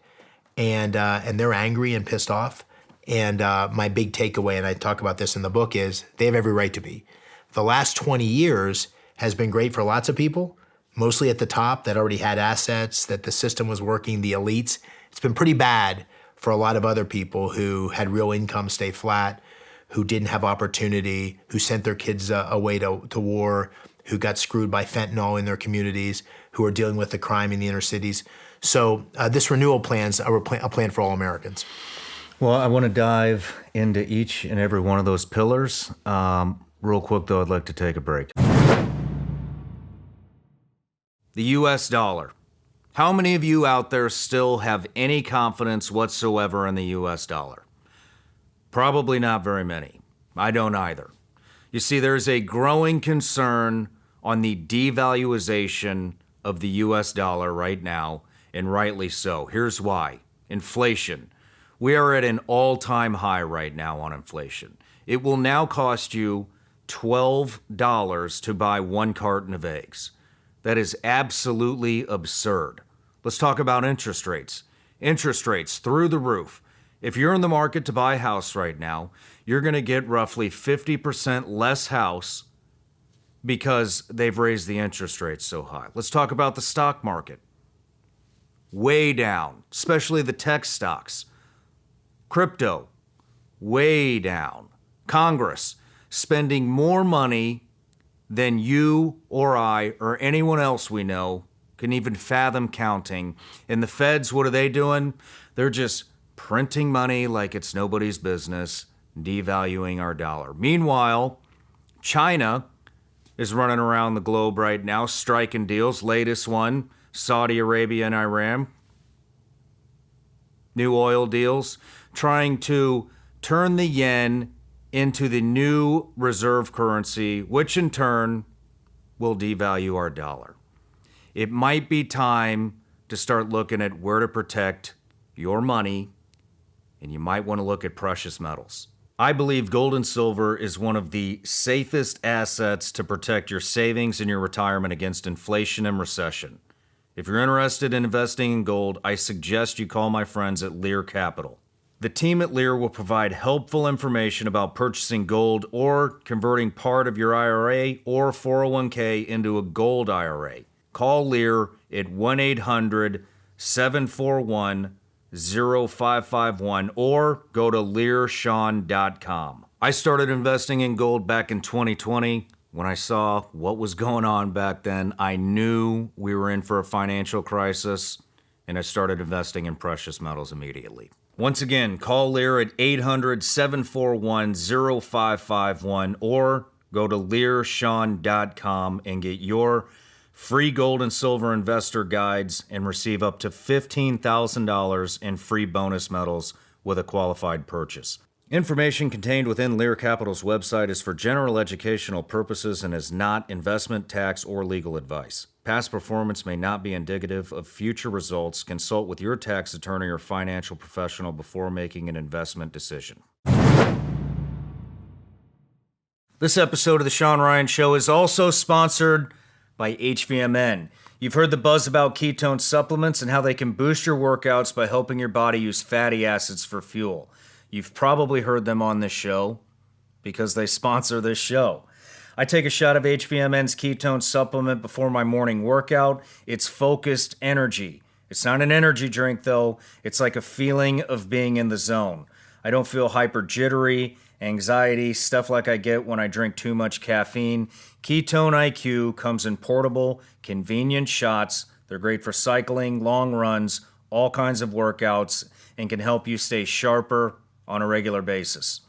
B: And they're angry and pissed off. And my big takeaway, and I talk about this in the book, is they have every right to be. The last 20 years has been great for lots of people, mostly at the top that already had assets, that the system was working, the elites. It's been pretty bad for a lot of other people who had real income stay flat, who didn't have opportunity, who sent their kids away to war, who got screwed by fentanyl in their communities, who are dealing with the crime in the inner cities. So this renewal plan's a plan for all Americans.
A: Well, I want to dive into each and every one of those pillars. Real quick, though, I'd like to take a break. The U.S. dollar. How many of you out there still have any confidence whatsoever in the U.S. dollar? Probably not very many. I don't either. You see, there's a growing concern on the devaluation of the U.S. dollar right now, and rightly so. Here's why. Inflation. We are at an all-time high right now on inflation. It will now cost you $12 to buy one carton of eggs. That is absolutely absurd. Let's talk about interest rates. Interest rates through the roof. If you're in the market to buy a house right now, you're going to get roughly 50% less house because they've raised the interest rates so high. Let's talk about the stock market. Way down, especially the tech stocks. Crypto, way down. Congress, spending more money than you or I or anyone else we know can even fathom counting. And the feds, what are they doing? They're just printing money like it's nobody's business, devaluing our dollar. Meanwhile, China is running around the globe right now, striking deals. Latest one, Saudi Arabia and Iran. New oil deals, trying to turn the yen into the new reserve currency, which in turn will devalue our dollar. It might be time to start looking at where to protect your money, and you might want to look at precious metals. I believe gold and silver is one of the safest assets to protect your savings and your retirement against inflation and recession. If you're interested in investing in gold, I suggest you call my friends at Lear Capital. The team at Lear will provide helpful information about purchasing gold or converting part of your IRA or 401k into a gold IRA. Call Lear at 1-800-741-7600 0551 or go to learshawn.com. I started investing in gold back in 2020. When I saw what was going on back then, I knew we were in for a financial crisis, and I started investing in precious metals immediately. Once again, call Lear at 800-741-0551 or go to learshawn.com and get your free gold and silver investor guides and receive up to $15,000 in free bonus metals with a qualified purchase. Information contained within Lear Capital's website is for general educational purposes and is not investment, tax, or legal advice. Past performance may not be indicative of future results. Consult with your tax attorney or financial professional before making an investment decision. This episode of The Shawn Ryan Show is also sponsored by HVMN. You've heard the buzz about ketone supplements and how they can boost your workouts by helping your body use fatty acids for fuel. You've probably heard them on this show because they sponsor this show. I take a shot of HVMN's ketone supplement before my morning workout. It's focused energy. It's not an energy drink, though. It's like a feeling of being in the zone. I don't feel hyper jittery, anxiety, stuff like I get when I drink too much caffeine. Ketone IQ comes in portable, convenient shots. They're great for cycling, long runs, all kinds of workouts, and can help you stay sharper on a regular basis.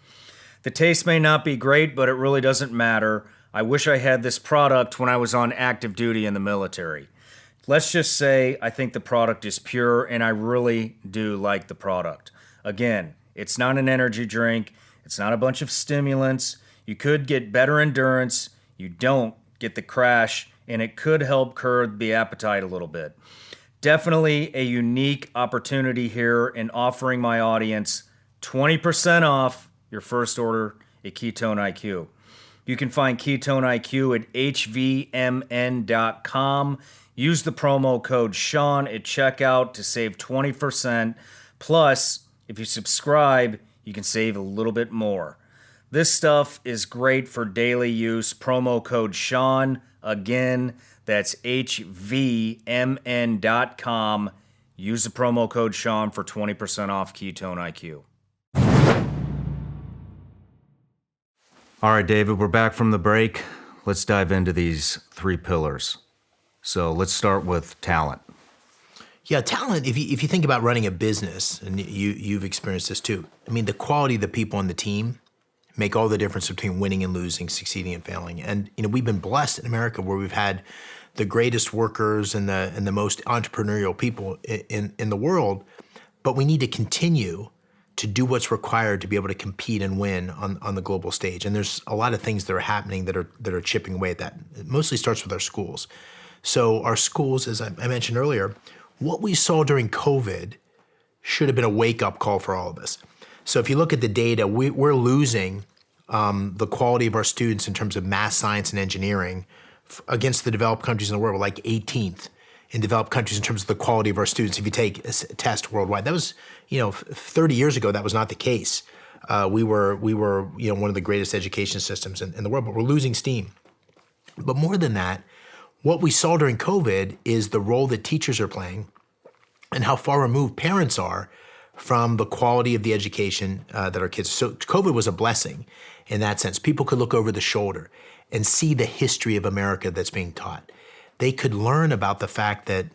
A: The taste may not be great, but it really doesn't matter. I wish I had this product when I was on active duty in the military. Let's just say I think the product is pure, and I really do like the product. Again, it's not an energy drink. It's not a bunch of stimulants. You could get better endurance. You don't get the crash, and it could help curb the appetite a little bit. Definitely a unique opportunity here in offering my audience 20% off your first order at Ketone IQ. You can find Ketone IQ at hvmn.com. Use the promo code Shawn at checkout to save 20%. Plus, if you subscribe, you can save a little bit more. This stuff is great for daily use. Promo code Shawn. Again, that's hvmn.com. Use the promo code Shawn for 20% off Ketone IQ. All right, David, we're back from the break. Let's dive into these three pillars. So let's start with talent.
B: Yeah, talent, if you think about running a business, and you've experienced this too, I mean, the quality of the people on the team make all the difference between winning and losing, succeeding and failing. And, we've been blessed in America where we've had the greatest workers and the most entrepreneurial people in the world, but we need to continue to do what's required to be able to compete and win on the global stage. And there's a lot of things that are happening that are chipping away at that. It mostly starts with our schools. So our schools, as I mentioned earlier, what we saw during COVID should have been a wake-up call for all of us. So if you look at the data, we're losing the quality of our students in terms of math, science, and engineering against the developed countries in the world. We're like 18th in developed countries in terms of the quality of our students. If you take a test worldwide, that was, 30 years ago, that was not the case. We were one of the greatest education systems in the world, but we're losing steam. But more than that, what we saw during COVID is the role that teachers are playing and how far removed parents are from the quality of the education that our kids. So COVID was a blessing in that sense. People could look over the shoulder and see the history of America that's being taught. They could learn about the fact that,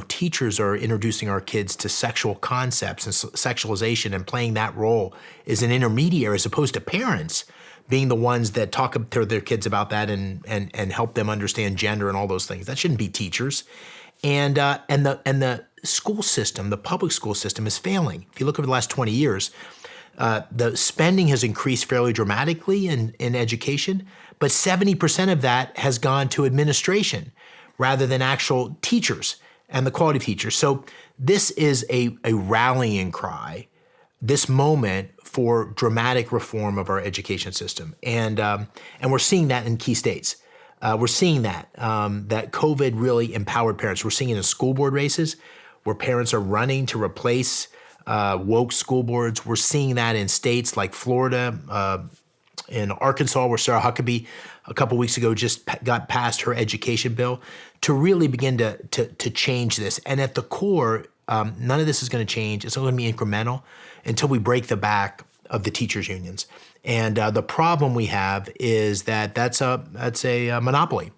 B: teachers are introducing our kids to sexual concepts and sexualization and playing that role as an intermediary as opposed to parents being the ones that talk to their kids about that and help them understand gender and all those things. That shouldn't be teachers. And the school system, the public school system is failing. If you look over the last 20 years, the spending has increased fairly dramatically in education, but 70% of that has gone to administration rather than actual teachers and the quality of teachers. So this is a rallying cry, this moment for dramatic reform of our education system. And we're seeing that in key states. We're seeing that COVID really empowered parents. We're seeing it in school board races where parents are running to replace woke school boards. We're seeing that in states like Florida, in Arkansas, where Sarah Huckabee a couple weeks ago just got passed her education bill to really begin to change this. And at the core, none of this is going to change. It's only going to be incremental until we break the back of the teachers' unions. And the problem we have is that that's a monopoly.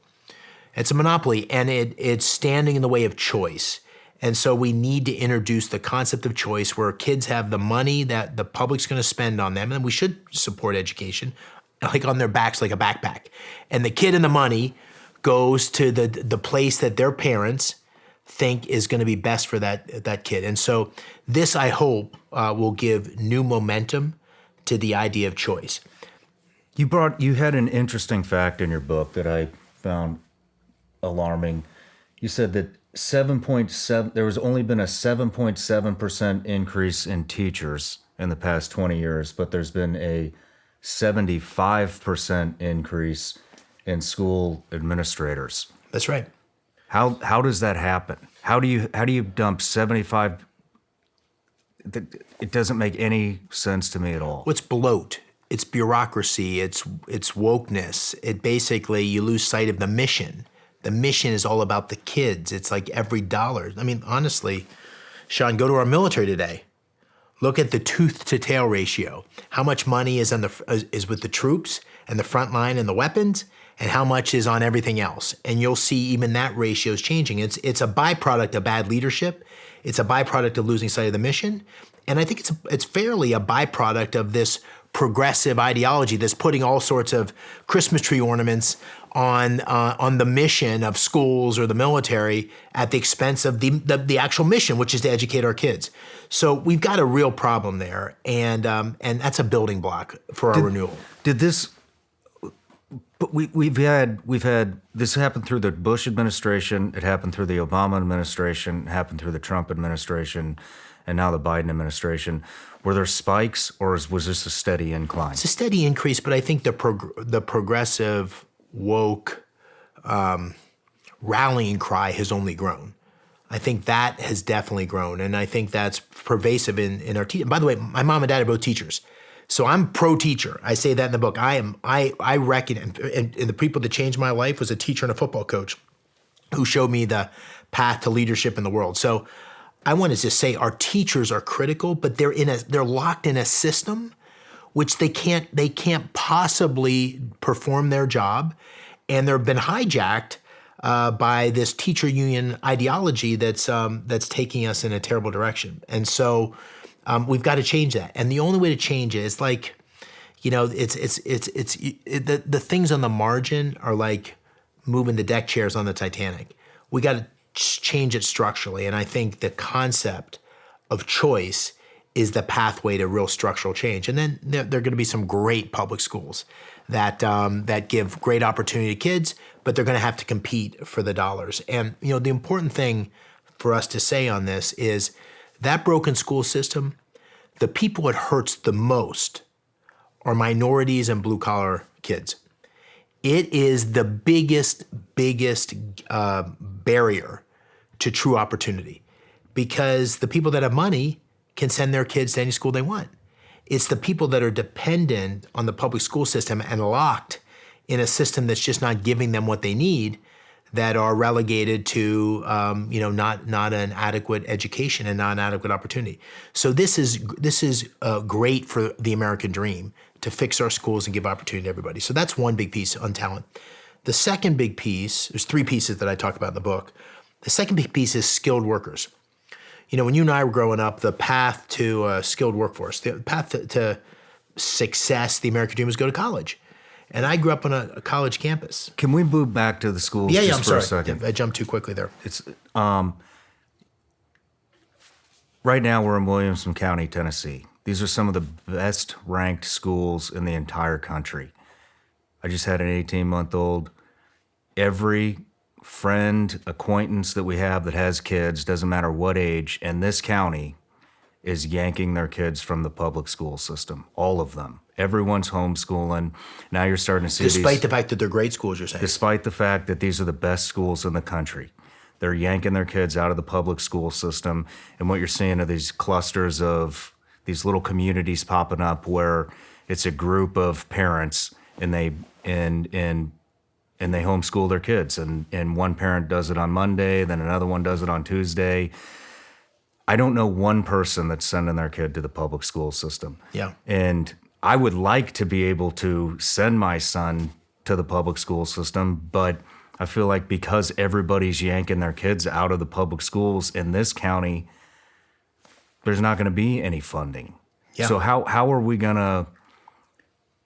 B: It's a monopoly, and it's standing in the way of choice. And so we need to introduce the concept of choice where kids have the money that the public's going to spend on them, and we should support education, like on their backs, like a backpack. And the kid and the money goes to the place that their parents think is going to be best for that kid. And so this, I hope, will give new momentum to the idea of choice.
A: You had an interesting fact in your book that I found alarming. You said that there was only been a 7.7% increase in teachers in the past 20 years, but there's been a 75% increase in school administrators.
B: That's right.
A: How does that happen? How do you dump 75? It doesn't make any sense to me at all.
B: It's bloat. It's bureaucracy. It's wokeness. It basically, you lose sight of the mission. The mission is all about the kids. It's like every dollar. I mean, honestly, Shawn, go to our military today. Look at the tooth to tail ratio. How much money is is with the troops and the front line and the weapons, and how much is on everything else. And you'll see even that ratio is changing. It's a byproduct of bad leadership. It's a byproduct of losing sight of the mission. And I think it's fairly a byproduct of this progressive ideology that's putting all sorts of Christmas tree ornaments on the mission of schools or the military at the expense of the actual mission, which is to educate our kids. So we've got a real problem there, and that's a building block for our renewal.
A: Did this? But we've had this happen through the Bush administration. It happened through the Obama administration. It happened through the Trump administration, and now the Biden administration. Were there spikes, or was this a steady incline?
B: It's a steady increase, but I think the progressive woke rallying cry has only grown. I think that has definitely grown, and I think that's pervasive in our teachers. By the way, my mom and dad are both teachers, so I'm pro-teacher. I say that in the book. I reckon, and the people that changed my life was a teacher and a football coach who showed me the path to leadership in the world. So I want to just say our teachers are critical, but they're locked in a system which they can't possibly perform their job, and they've been hijacked by this teacher union ideology that's taking us in a terrible direction. And so we've got to change that. And the only way to change it is like, the things on the margin are like moving the deck chairs on the Titanic. We got to change it structurally. And I think the concept of choice is the pathway to real structural change. And then there are going to be some great public schools that give great opportunity to kids, but they're going to have to compete for the dollars. And the important thing for us to say on this is that broken school system, the people it hurts the most are minorities and blue collar kids. It is the biggest barrier to true opportunity, because the people that have money can send their kids to any school they want. It's the people that are dependent on the public school system and locked in a system that's just not giving them what they need that are relegated to not an adequate education and not an adequate opportunity. So this is great for the American dream, to fix our schools and give opportunity to everybody. So that's one big piece on talent. The second big piece, there's three pieces that I talk about in the book. The second big piece is skilled workers. When you and I were growing up, the path to a skilled workforce, the path to success, the American dream was go to college. And I grew up on a college campus.
A: Can we move back to the schools
B: I'm
A: for
B: sorry.
A: a second?
B: I jumped too quickly there.
A: It's right now we're in Williamson County, Tennessee. These are some of the best ranked schools in the entire country. I just had an 18-month-old. Every friend, acquaintance that we have that has kids, doesn't matter what age, in this county is yanking their kids from the public school system. All of them. Everyone's homeschooling. Now you're starting to see
B: Despite the fact that they're great schools, you're saying?
A: Despite the fact that these are the best schools in the country. They're yanking their kids out of the public school system. And what you're seeing are these clusters of these little communities popping up where it's a group of parents and they homeschool their kids. And one parent does it on Monday, then another one does it on Tuesday. I don't know one person that's sending their kid to the public school system.
B: Yeah.
A: And I would like to be able to send my son to the public school system, but I feel like because everybody's yanking their kids out of the public schools in this county, there's not going to be any funding.
B: Yeah.
A: So how are we gonna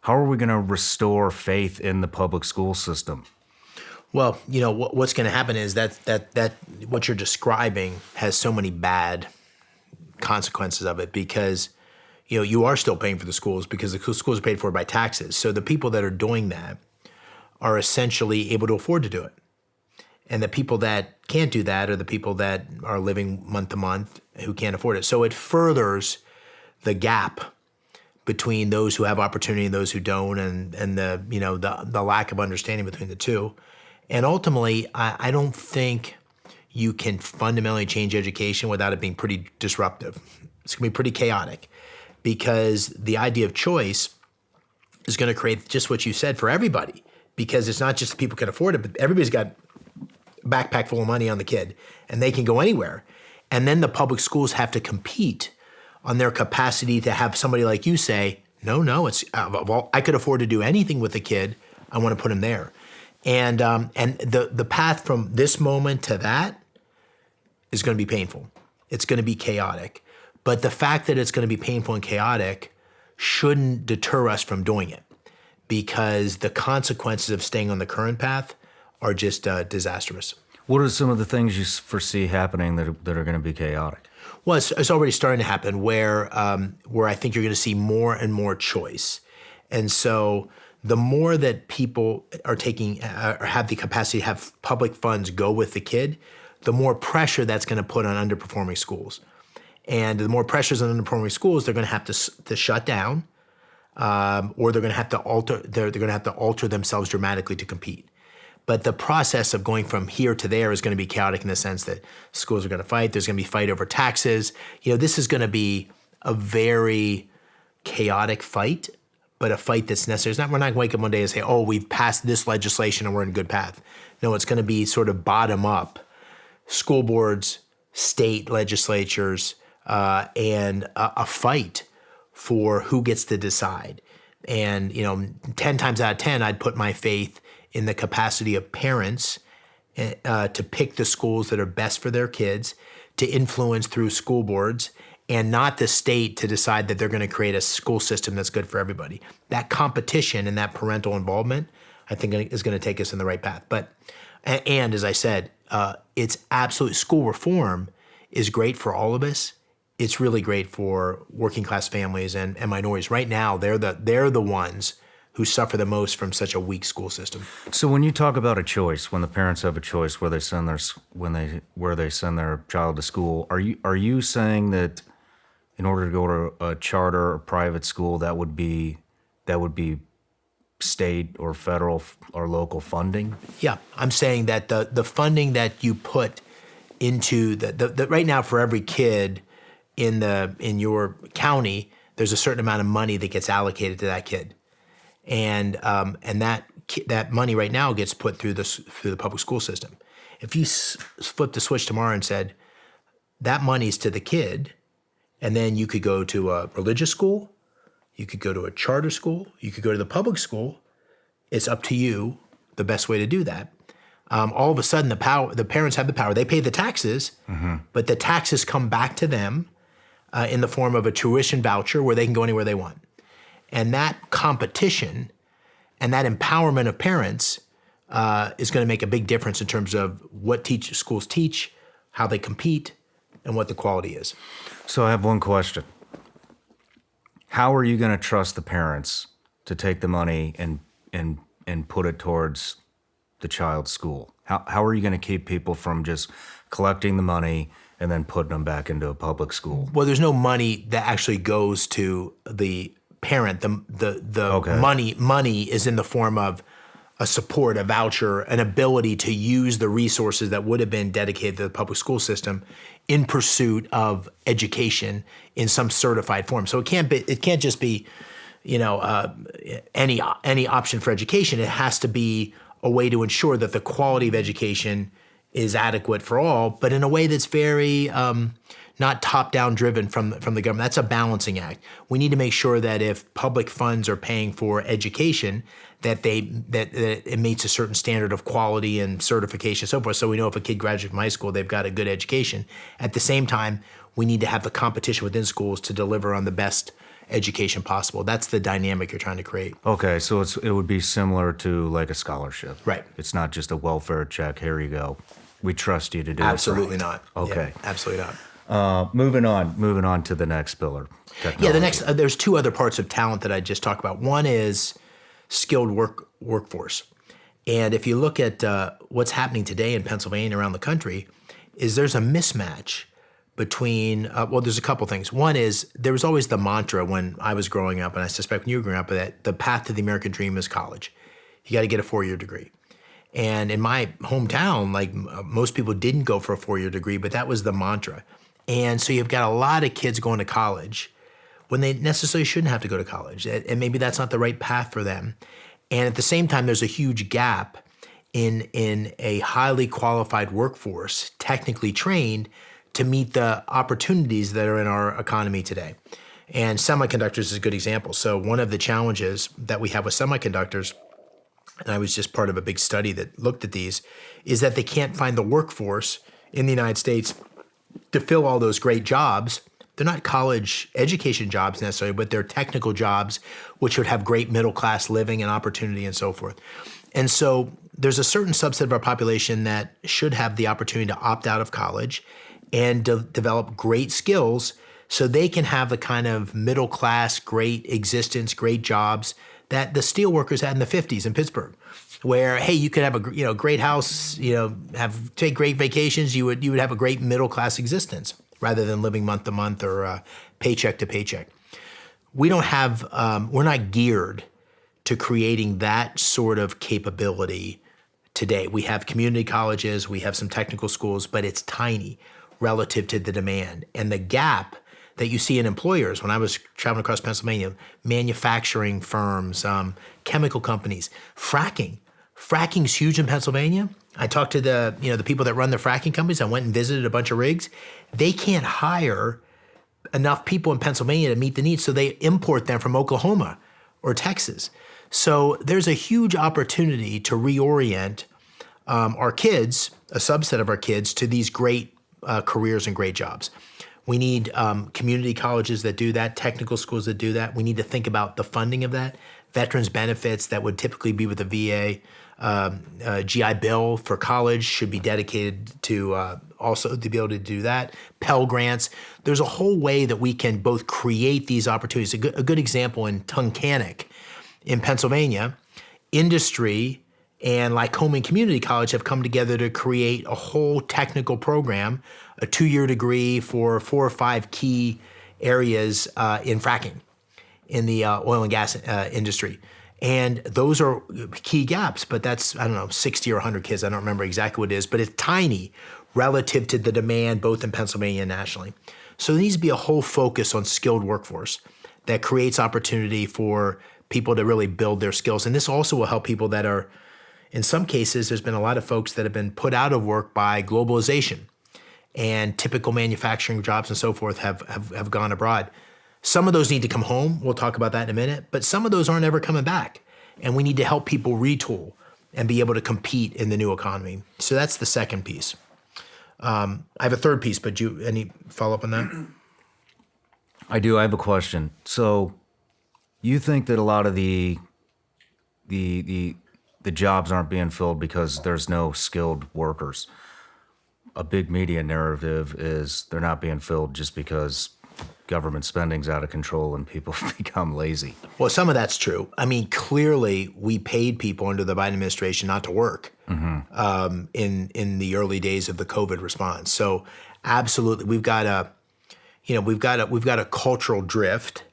A: restore faith in the public school system?
B: Well, what's going to happen is that what you're describing has so many bad consequences of it, because you are still paying for the schools because the schools are paid for by taxes. So the people that are doing that are essentially able to afford to do it. And the people that can't do that are the people that are living month to month who can't afford it. So it furthers the gap between those who have opportunity and those who don't, and the lack of understanding between the two. And ultimately, I don't think you can fundamentally change education without it being pretty disruptive. It's going to be pretty chaotic, because the idea of choice is going to create just what you said for everybody, because it's not just the people who can afford it, but everybody's got a backpack full of money on the kid, and they can go anywhere. And then the public schools have to compete on their capacity to have somebody like you say, no, it's well, I could afford to do anything with a kid. I want to put him there. And the path from this moment to that is going to be painful. It's going to be chaotic. But the fact that it's going to be painful and chaotic shouldn't deter us from doing it, because the consequences of staying on the current path are just disastrous.
A: What are some of the things you foresee happening that are going to be chaotic?
B: Well, it's already starting to happen where I think you're going to see more and more choice. And so the more that people are taking or have the capacity to have public funds go with the kid, the more pressure that's going to put on underperforming schools. And the more pressures on underperforming schools, they're going to have to shut down, or they're going to have to alter. They're going to have to alter themselves dramatically to compete. But the process of going from here to there is going to be chaotic in the sense that schools are going to fight. There's going to be fight over taxes. This is going to be a very chaotic fight, but a fight that's necessary. We're not going to wake up one day and say, oh, we've passed this legislation and we're in a good path. No, it's going to be sort of bottom up. School boards, state legislatures, and a fight for who gets to decide. And, 10 times out of 10, I'd put my faith in the capacity of parents to pick the schools that are best for their kids, to influence through school boards, and not the state to decide that they're going to create a school system that's good for everybody. That competition and that parental involvement, I think, is going to take us in the right path. But, and as I said, it's absolutely, school reform is great for all of us. It's really great for working class families and minorities. Right now, they're the ones who suffer the most from such a weak school system.
A: So when you talk about a choice, when the parents have a choice where they send their child to school, are you saying that in order to go to a charter or private school, that would be state or federal or local funding?
B: Yeah, I'm saying that the funding that you put into the right now for every kid in your county, there's a certain amount of money that gets allocated to that kid. And that money right now gets put through the public school system. If you flip the switch tomorrow and said that money's to the kid, and then you could go to a religious school, you could go to a charter school, you could go to the public school. It's up to you the best way to do that. All of a sudden, the parents have the power. They pay the taxes, but the taxes come back to them in the form of a tuition voucher where they can go anywhere they want. And that competition and that empowerment of parents is going to make a big difference in terms of what schools teach, how they compete, and what the quality is.
A: So I have one question. How are you going to trust the parents to take the money and put it towards the child's school? How are you going to keep people from just collecting the money and then putting them back into a public school?
B: Well, there's no money that actually goes to the parent. The
A: Okay.
B: money is in the form of a support, a voucher, an ability to use the resources that would have been dedicated to the public school system in pursuit of education in some certified form. So it can't just be, any option for education. It has to be a way to ensure that the quality of education is adequate for all, but in a way that's very not top-down driven from the government. That's a balancing act. We need to make sure that if public funds are paying for education, that it meets a certain standard of quality and certification and so forth. So we know if a kid graduates from high school, they've got a good education. At the same time, we need to have the competition within schools to deliver on the best education possible. That's the dynamic you're trying to create.
A: Okay, so it would be similar to like a scholarship.
B: Right.
A: It's not just a welfare check. Here you go. We trust you to do it.
B: Absolutely not.
A: Okay.
B: Yeah, absolutely not.
A: Moving on to the next pillar.
B: Yeah, there's two other parts of talent that I just talked about. One is skilled workforce. And if you look at what's happening today in Pennsylvania and around the country, is there's a mismatch between, there's a couple things. One is there was always the mantra when I was growing up, and I suspect when you were growing up, that the path to the American dream is college. You got to get a 4-year degree. And in my hometown, like most people didn't go for a 4-year degree, but that was the mantra. And so you've got a lot of kids going to college when they necessarily shouldn't have to go to college. And maybe that's not the right path for them. And at the same time, there's a huge gap in a highly qualified workforce, technically trained, to meet the opportunities that are in our economy today. And semiconductors is a good example. So one of the challenges that we have with semiconductors, and I was just part of a big study that looked at these, is that they can't find the workforce in the United States to fill all those great jobs. They're not college education jobs necessarily, but they're technical jobs which would have great middle-class living and opportunity and so forth. And so there's a certain subset of our population that should have the opportunity to opt out of college and develop great skills so they can have the kind of middle-class, great existence, great jobs that the steel workers had in the 50s in Pittsburgh, where, hey, you could have a great house, take great vacations, you would have a great middle-class existence rather than living month to month or paycheck to paycheck. We don't have, we're not geared to creating that sort of capability today. We have community colleges, we have some technical schools, but it's tiny relative to the demand. And the gap that you see in employers, when I was traveling across Pennsylvania, manufacturing firms, chemical companies, fracking. Fracking's huge in Pennsylvania. I talked to the people that run the fracking companies. I went and visited a bunch of rigs. They can't hire enough people in Pennsylvania to meet the needs, so they import them from Oklahoma or Texas. So there's a huge opportunity to reorient our kids, a subset of our kids, to these great careers and great jobs. We need community colleges that do that, technical schools that do that. We need to think about the funding of that. Veterans benefits that would typically be with the VA. GI Bill for college should be dedicated to also to be able to do that. Pell Grants. There's a whole way that we can both create these opportunities. A good example in Tunkhannock in Pennsylvania, industry and Lycoming Community College have come together to create a whole technical program, a 2-year degree for 4 or 5 key areas in fracking, in the oil and gas industry. And those are key gaps, but that's, 60 or 100 kids. I don't remember exactly what it is, but it's tiny relative to the demand both in Pennsylvania and nationally. So there needs to be a whole focus on skilled workforce that creates opportunity for people to really build their skills. And this also will help people that are, in some cases, there's been a lot of folks that have been put out of work by globalization, and typical manufacturing jobs and so forth have gone abroad. Some of those need to come home. We'll talk about that in a minute. But some of those aren't ever coming back. And we need to help people retool and be able to compete in the new economy. So that's the second piece. I have a third piece, but any follow-up on that?
A: I do. I have a question. So you think that a lot of the jobs aren't being filled because there's no skilled workers. A big media narrative is they're not being filled just because government spending's out of control and people become lazy.
B: Well, some of that's true. I mean, clearly we paid people under the Biden administration not to work in the early days of the COVID response. So absolutely, we've got a cultural drift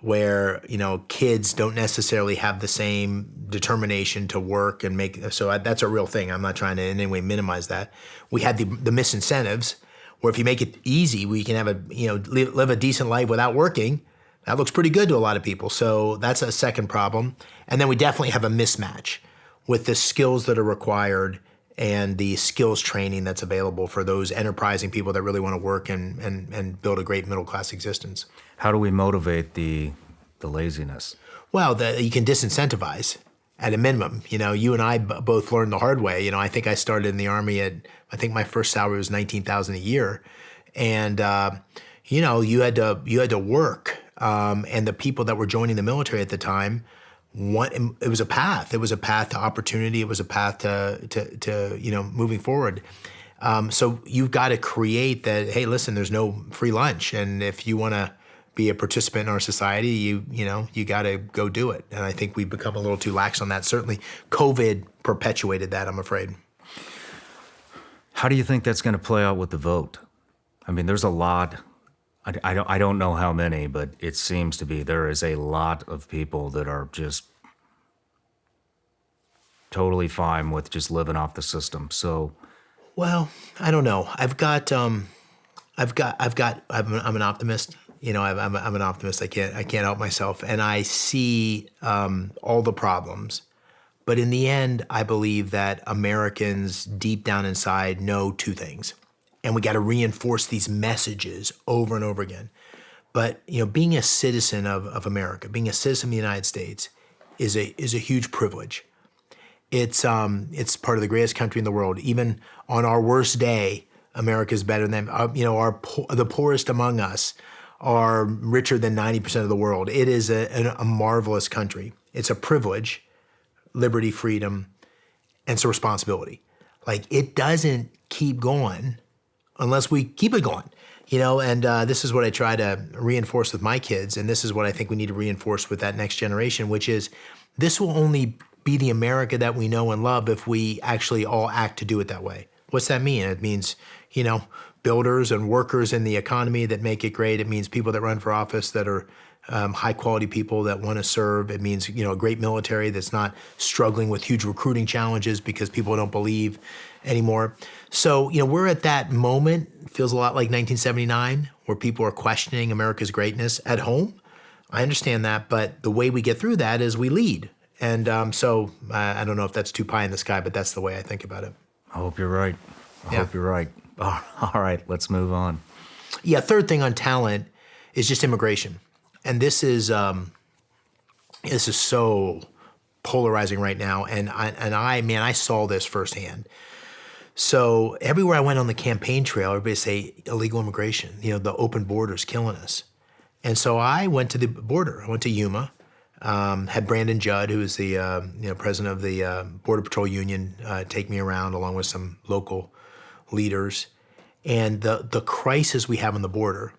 B: where kids don't necessarily have the same determination to work and make. So that's a real thing. I'm not trying to in any way minimize that. We had the misincentives, where if you make it easy, we can have live a decent life without working. That looks pretty good to a lot of people. So that's a second problem. And then we definitely have a mismatch with the skills that are required and the skills training that's available for those enterprising people that really want to work and build a great middle-class existence.
A: How do we motivate the laziness?
B: Well, you can disincentivize at a minimum. You and I both learned the hard way. I think I started in the Army I think my first salary was $19,000 a year. And, you had to work. And the people that were joining the military at the time, it was a path. It was a path to opportunity. It was a path to moving forward. So you've got to create that, hey, listen, there's no free lunch. And if you want to be a participant in our society, you got to go do it. And I think we've become a little too lax on that. Certainly COVID perpetuated that, I'm afraid.
A: How do you think that's going to play out with the vote? I mean, there's a lot. I don't know how many, but it seems to be there is a lot of people that are just totally fine with just living off the system. So,
B: well, I don't know. I'm an optimist. I'm an optimist. I can't help myself, and I see all the problems. But in the end, I believe that Americans deep down inside know two things. And we got to reinforce these messages over and over again. But being a citizen of America, being a citizen of the United States, is a huge privilege. It's part of the greatest country in the world. Even on our worst day, America is better than them. The poorest among us are richer than 90% of the world. It is a marvelous country. It's a privilege, liberty, freedom, and it's a responsibility. Like, it doesn't keep going unless we keep it going, and this is what I try to reinforce with my kids, and this is what I think we need to reinforce with that next generation, which is this will only be the America that we know and love if we actually all act to do it that way. What's that mean? It means, builders and workers in the economy that make it great. It means people that run for office that are high quality people that want to serve. It means, a great military that's not struggling with huge recruiting challenges because people don't believe anymore. So, we're at that moment, it feels a lot like 1979, where people are questioning America's greatness at home. I understand that, but the way we get through that is we lead. And so I don't know if that's too pie in the sky, but that's the way I think about it.
A: I hope you're right. I hope you're right. All right, let's move on.
B: Yeah, third thing on talent is just immigration. And this is so polarizing right now. And I saw this firsthand. So everywhere I went on the campaign trail, everybody say illegal immigration, the open border's killing us. And so I went to the border. I went to Yuma, had Brandon Judd, who is the president of the Border Patrol Union, take me around along with some local leaders. And the crisis we have on the border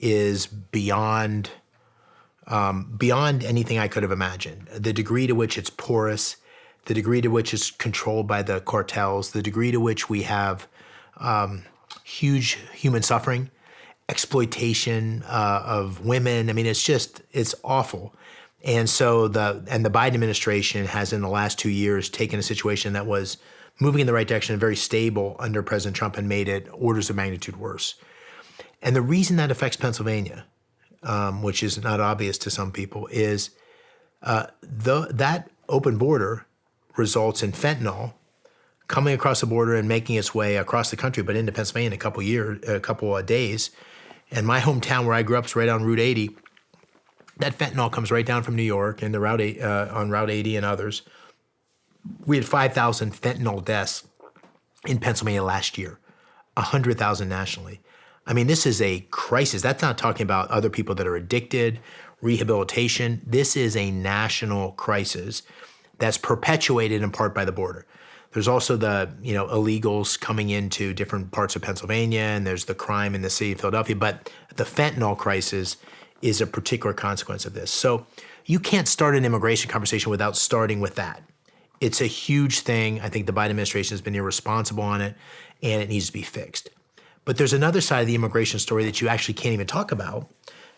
B: is beyond anything I could have imagined. The degree to which it's porous, the degree to which it's controlled by the cartels, the degree to which we have huge human suffering, exploitation of women. I mean, it's awful. And so the Biden administration has in the last 2 years taken a situation that was moving in the right direction and very stable under President Trump and made it orders of magnitude worse. And the reason that affects Pennsylvania, which is not obvious to some people, is that open border results in fentanyl coming across the border and making its way across the country, but into Pennsylvania in a couple of days. And my hometown where I grew up is right on Route 80. That fentanyl comes right down from New York and on Route 80 and others. We had 5,000 fentanyl deaths in Pennsylvania last year, 100,000 nationally. I mean, this is a crisis. That's not talking about other people that are addicted, rehabilitation. This is a national crisis that's perpetuated in part by the border. There's also the illegals coming into different parts of Pennsylvania, and there's the crime in the city of Philadelphia. But the fentanyl crisis is a particular consequence of this. So you can't start an immigration conversation without starting with that. It's a huge thing. I think the Biden administration has been irresponsible on it, and it needs to be fixed. But there's another side of the immigration story that you actually can't even talk about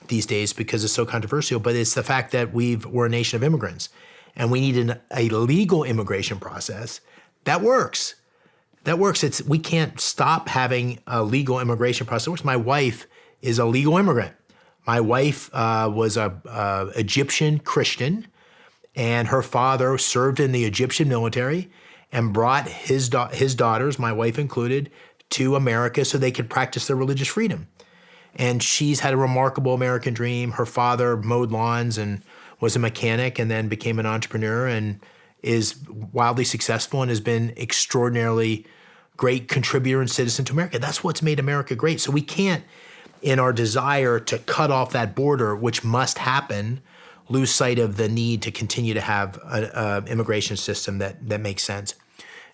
B: these days because it's so controversial, but it's the fact that we're a nation of immigrants, and we need a legal immigration process that works. We can't stop having a legal immigration process. My wife is a legal immigrant. My wife was a Egyptian Christian, and her father served in the Egyptian military, and brought his daughters, my wife included, to America so they could practice their religious freedom. And she's had a remarkable American dream. Her father mowed lawns and was a mechanic and then became an entrepreneur and is wildly successful and has been extraordinarily great contributor and citizen to America. That's what's made America great. So we can't, in our desire to cut off that border, which must happen, lose sight of the need to continue to have an immigration system that makes sense.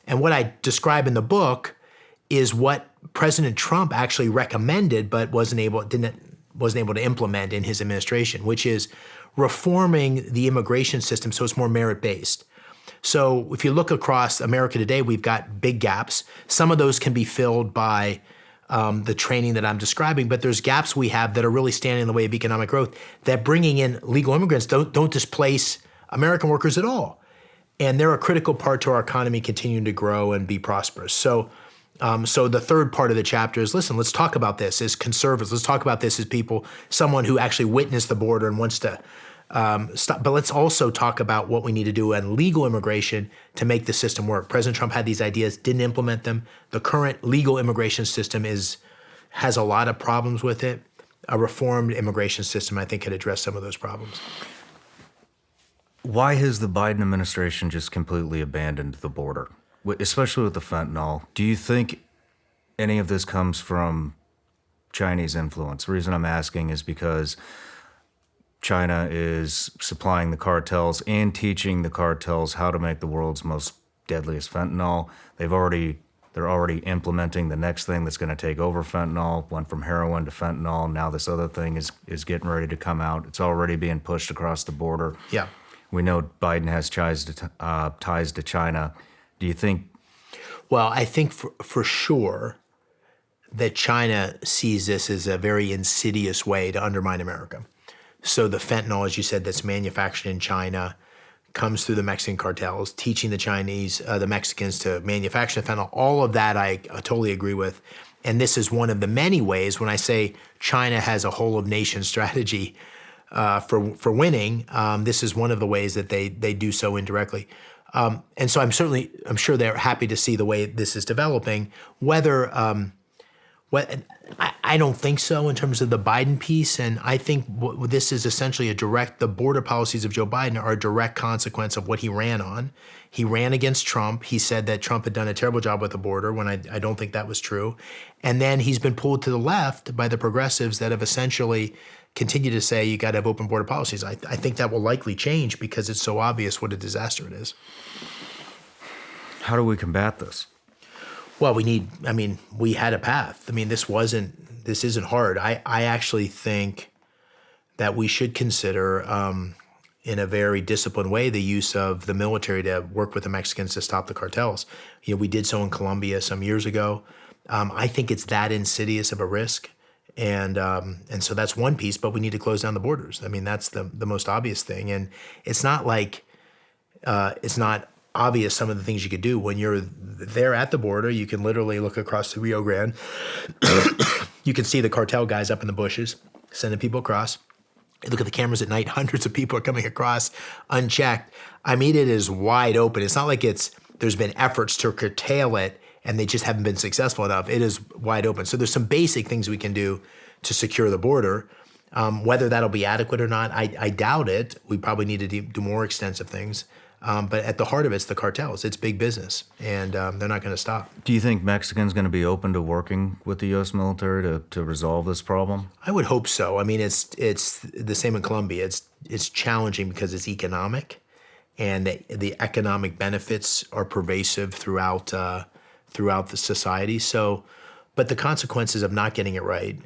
B: And what I describe in the book is what President Trump actually recommended, but wasn't able to implement in his administration, which is reforming the immigration system so it's more merit-based. So if you look across America today, we've got big gaps. Some of those can be filled by the training that I'm describing, but there's gaps we have that are really standing in the way of economic growth, that bringing in legal immigrants don't displace American workers at all. And they're a critical part to our economy continuing to grow and be prosperous. So the third part of the chapter is, listen, let's talk about this as conservatives. Let's talk about this as someone who actually witnessed the border and wants to stop. But let's also talk about what we need to do on legal immigration to make the system work. President Trump had these ideas, didn't implement them. The current legal immigration system has a lot of problems with it. A reformed immigration system, I think, could address some of those problems.
A: Why has the Biden administration just completely abandoned the border, especially with the fentanyl? Do you think any of this comes from Chinese influence? The reason I'm asking is because China is supplying the cartels and teaching the cartels how to make the world's most deadliest fentanyl. They're already implementing the next thing that's going to take over fentanyl. Went from heroin to fentanyl. Now this other thing is getting ready to come out. It's already being pushed across the border.
B: Yeah.
A: We know Biden has ties to China. Do you think?
B: Well, I think for sure that China sees this as a very insidious way to undermine America. So the fentanyl, as you said, that's manufactured in China comes through the Mexican cartels, teaching the Mexicans to manufacture the fentanyl. All of that I totally agree with. And this is one of the many ways when I say China has a whole of nation strategy for winning, this is one of the ways that they do so indirectly. And so I'm sure they're happy to see the way this is developing. I don't think so in terms of the Biden piece, and I think this is essentially the border policies of Joe Biden are a direct consequence of what he ran on. He ran against Trump. He said that Trump had done a terrible job with the border when I don't think that was true. And then he's been pulled to the left by the progressives that have essentially continued to say you got to have open border policies. I think that will likely change because it's so obvious what a disaster it is.
A: How do we combat this?
B: Well, we had a path. This isn't hard. I actually think that we should consider, in a very disciplined way, the use of the military to work with the Mexicans to stop the cartels. We did so in Colombia some years ago. I think it's that insidious of a risk. And so that's one piece, but we need to close down the borders. That's the most obvious thing. And it's not like, it's not obvious some of the things you could do. When you're there at the border, you can literally look across the Rio Grande. You can see the cartel guys up in the bushes, sending people across. You look at the cameras at night, hundreds of people are coming across unchecked. It is wide open. It's not like there's been efforts to curtail it and they just haven't been successful enough. It is wide open. So there's some basic things we can do to secure the border. Whether that'll be adequate or not, I doubt it. We probably need to do more extensive things. But at the heart of it's the cartels. It's big business, and they're not going to stop.
A: Do you think Mexicans going to be open to working with the U.S. military to resolve this problem?
B: I would hope so. It's the same in Colombia. It's challenging because it's economic, and the economic benefits are pervasive throughout the society. So, but the consequences of not getting it right,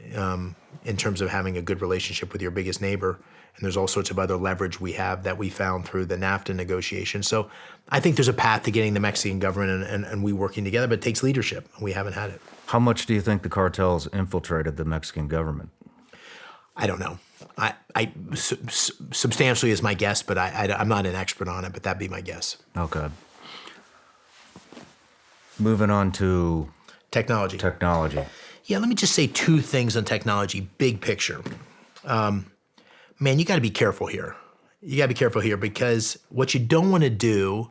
B: in terms of having a good relationship with your biggest neighbor. And there's all sorts of other leverage we have that we found through the NAFTA negotiation. So I think there's a path to getting the Mexican government and we working together, but it takes leadership. We haven't had it.
A: How much do you think the cartels infiltrated the Mexican government?
B: I don't know. Substantially is my guess, but I'm not an expert on it, but that'd be my guess.
A: Okay. Moving on to
B: technology. Yeah, let me just say two things on technology, big picture. Man, you got to be careful here. Because what you don't want to do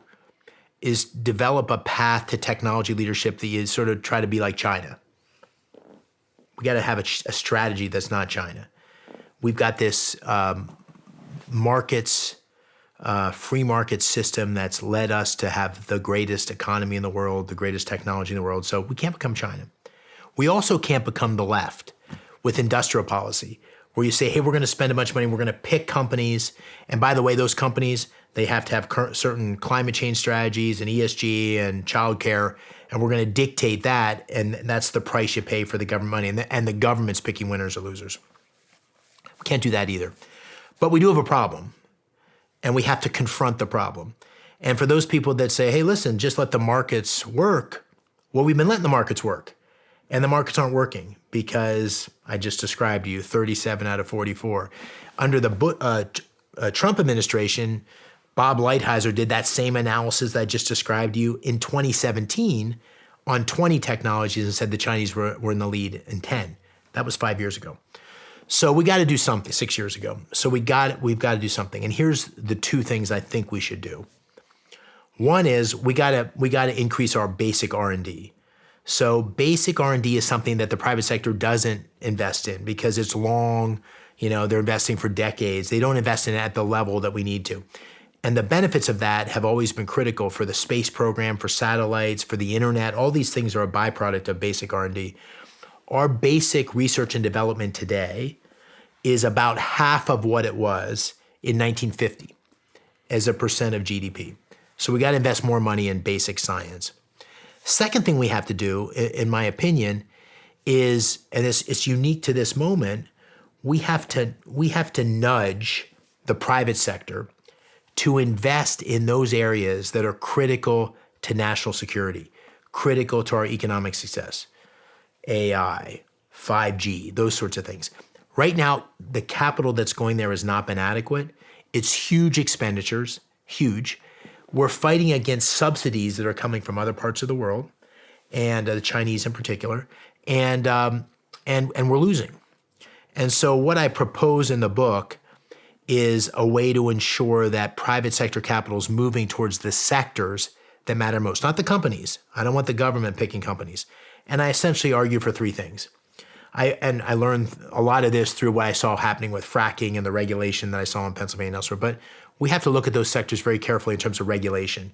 B: is develop a path to technology leadership that you sort of try to be like China. We got to have a strategy that's not China. We've got this free market system that's led us to have the greatest economy in the world, the greatest technology in the world. So we can't become China. We also can't become the left with industrial policy, where you say, hey, we're going to spend a bunch of money, we're going to pick companies. And by the way, those companies, they have to have certain climate change strategies and ESG and childcare, and we're going to dictate that, and that's the price you pay for the government money, and the government's picking winners or losers. We can't do that either. But we do have a problem, and we have to confront the problem. And for those people that say, hey, listen, just let the markets work, well, we've been letting the markets work. And the markets aren't working because I just described to you 37 out of 44. Under the Trump administration, Bob Lighthizer did that same analysis that I just described to you in 2017 on 20 technologies and said the Chinese were in the lead in 10. That was 5 years ago. So we got to do something, 6 years ago. So we've got to do something. And here's the two things I think we should do. One is we got to increase our basic R&D. So basic R&D is something that the private sector doesn't invest in because it's long, they're investing for decades. They don't invest in it at the level that we need to. And the benefits of that have always been critical for the space program, for satellites, for the internet. All these things are a byproduct of basic R&D. Our basic research and development today is about half of what it was in 1950 as a percent of GDP. So we got to invest more money in basic science. Second thing we have to do, in my opinion, is, and it's unique to this moment, we have to nudge the private sector to invest in those areas that are critical to national security, critical to our economic success. AI, 5G, those sorts of things. Right now, the capital that's going there has not been adequate. It's huge expenditures, huge. We're fighting against subsidies that are coming from other parts of the world, and the Chinese in particular, and we're losing. And so what I propose in the book is a way to ensure that private sector capital is moving towards the sectors that matter most, not the companies. I don't want the government picking companies. And I essentially argue for three things. I learned a lot of this through what I saw happening with fracking and the regulation that I saw in Pennsylvania and elsewhere. But we have to look at those sectors very carefully in terms of regulation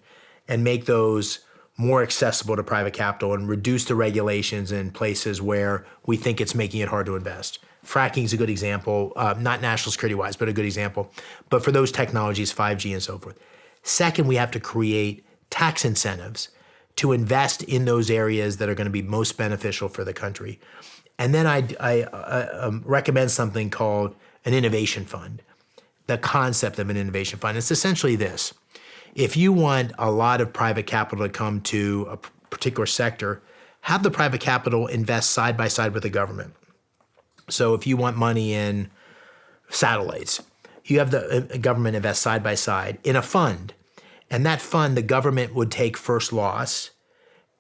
B: and make those more accessible to private capital and reduce the regulations in places where we think it's making it hard to invest. Fracking is a good example, not national security-wise, but a good example. But for those technologies, 5G and so forth. Second, we have to create tax incentives to invest in those areas that are going to be most beneficial for the country. And then I recommend something called an innovation fund, the concept of an innovation fund. It's essentially this. If you want a lot of private capital to come to a particular sector, have the private capital invest side by side with the government. So if you want money in satellites, you have the government invest side by side in a fund. And that fund, the government would take first loss,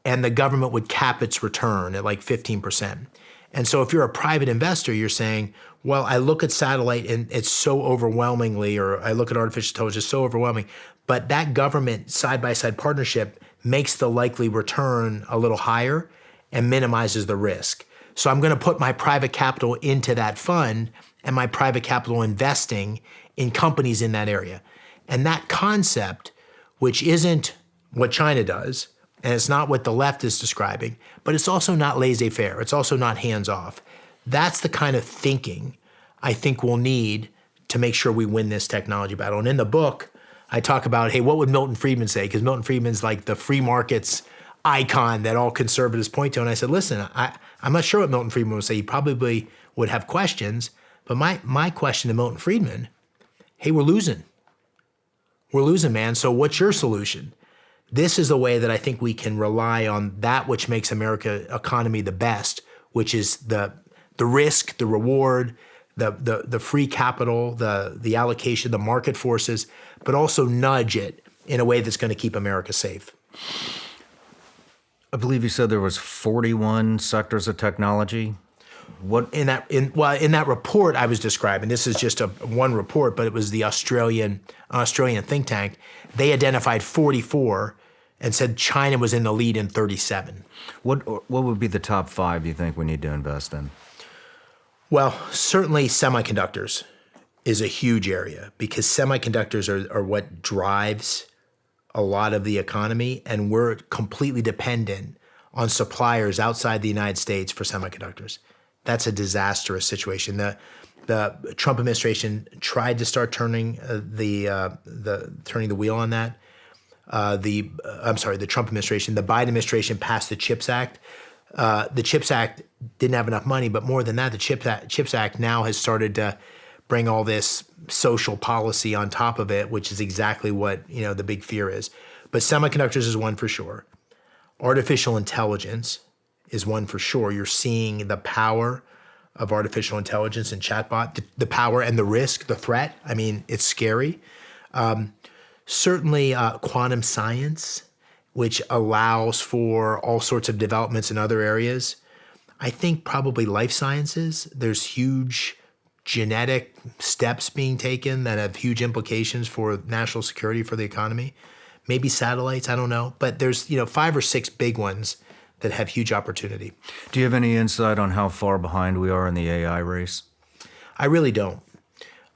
B: and the government would cap its return at like 15%. And so if you're a private investor, you're saying, well, I look at satellite and it's so overwhelmingly, or I look at artificial intelligence, it's so overwhelming, but that government side-by-side partnership makes the likely return a little higher and minimizes the risk. So I'm going to put my private capital into that fund and my private capital investing in companies in that area. And that concept, which isn't what China does, and it's not what the left is describing, but it's also not laissez-faire. It's also not hands-off. That's the kind of thinking I think we'll need to make sure we win this technology battle. And in the book, I talk about, hey, what would Milton Friedman say? Because Milton Friedman's like the free markets icon that all conservatives point to. And I said, listen, I'm not sure what Milton Friedman would say. He probably would have questions. But my question to Milton Friedman, hey, we're losing. We're losing, man. So what's your solution? This is the way that I think we can rely on that which makes America economy the best, which is the risk, the reward, the free capital, the allocation, the market forces, but also nudge it in a way that's going to keep America safe.
A: I believe you said there was 41 sectors of technology.
B: What in that report I was describing, this is just one report, but it was the Australian think tank. They identified 44 and said China was in the lead in 37.
A: What would be the top 5 you think we need to invest in?
B: Well, certainly semiconductors is a huge area because semiconductors are what drives a lot of the economy, and we're completely dependent on suppliers outside the United States for semiconductors. That's a disastrous situation. The Trump administration tried to start turning the wheel on that. The Trump administration, the Biden administration passed the CHIPS Act. The CHIPS Act didn't have enough money, but more than that, the CHIPS Act now has started to bring all this social policy on top of it, which is exactly what the big fear is. But semiconductors is one for sure. Artificial intelligence is one for sure. You're seeing the power of artificial intelligence and chatbot, the power and the risk, the threat. I mean, it's scary. Certainly quantum science, which allows for all sorts of developments in other areas. I think probably life sciences. There's huge genetic steps being taken that have huge implications for national security for the economy. Maybe satellites, I don't know. But there's 5 or 6 big ones that have huge opportunity.
A: Do you have any insight on how far behind we are in the AI race?
B: I really don't.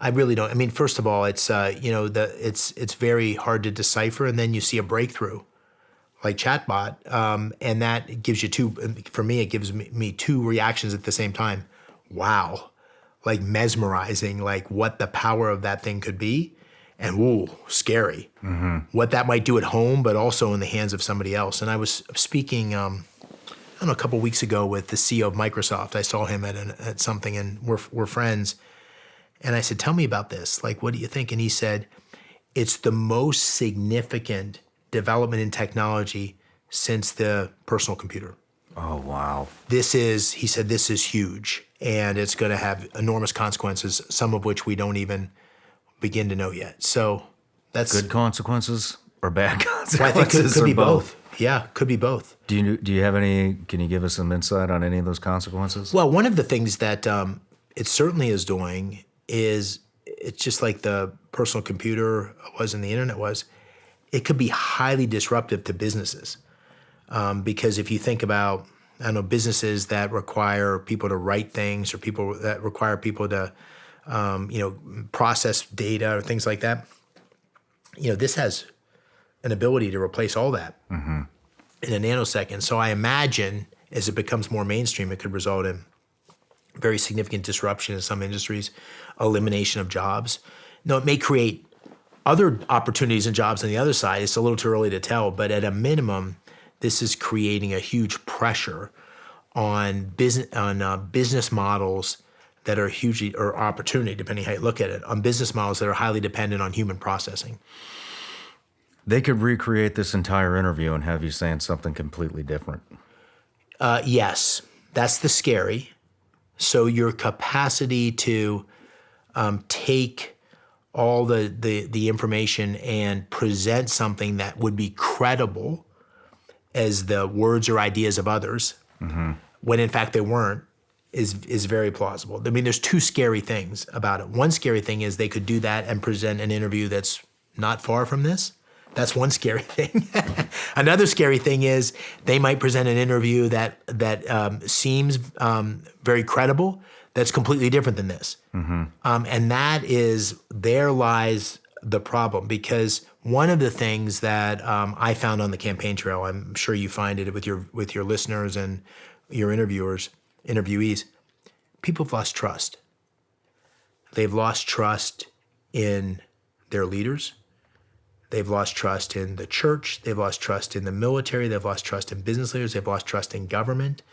B: I mean, first of all, it's it's very hard to decipher, and then you see a breakthrough like chatbot, and that gives you for me, it gives me 2 reactions at the same time. Wow, like mesmerizing, like what the power of that thing could be, and whoa, scary. Mm-hmm. What that might do at home, but also in the hands of somebody else. And I was speaking, a couple of weeks ago with the CEO of Microsoft. I saw him at something, and we're friends. And I said, tell me about this. Like, what do you think? And he said, it's the most significant development in technology since the personal computer.
A: Oh, wow.
B: He said, this is huge. And it's going to have enormous consequences, some of which we don't even begin to know yet. So that's
A: good consequences or bad consequences?
B: Well, I think it could be both. Yeah, could be both.
A: Do you have any, can you give us some insight on any of those consequences?
B: Well, one of the things that it certainly is doing is it's just like the personal computer was and the internet was. It could be highly disruptive to businesses because if you think about, businesses that require people to write things or people that require people to, process data or things like that, this has an ability to replace all that in a nanosecond. So I imagine as it becomes more mainstream, it could result in very significant disruption in some industries, elimination of jobs. Now, it may create other opportunities and jobs on the other side. It's a little too early to tell, but at a minimum, this is creating a huge pressure on business models that are hugely, or opportunity, depending how you look at it, on business models that are highly dependent on human processing.
A: They could recreate this entire interview and have you saying something completely different.
B: Yes, that's the scary. So your capacity to take all the information and present something that would be credible as the words or ideas of others, when in fact they weren't, is very plausible. I mean, there's 2 scary things about it. One scary thing is they could do that and present an interview that's not far from this. That's one scary thing. Another scary thing is they might present an interview that seems very credible, that's completely different than this. And there lies the problem, because one of the things that I found on the campaign trail, I'm sure you find it with your listeners and your interviewees, people have lost trust. They've lost trust in their leaders. They've lost trust in the church. They've lost trust in the military. They've lost trust in business leaders. They've lost trust in government.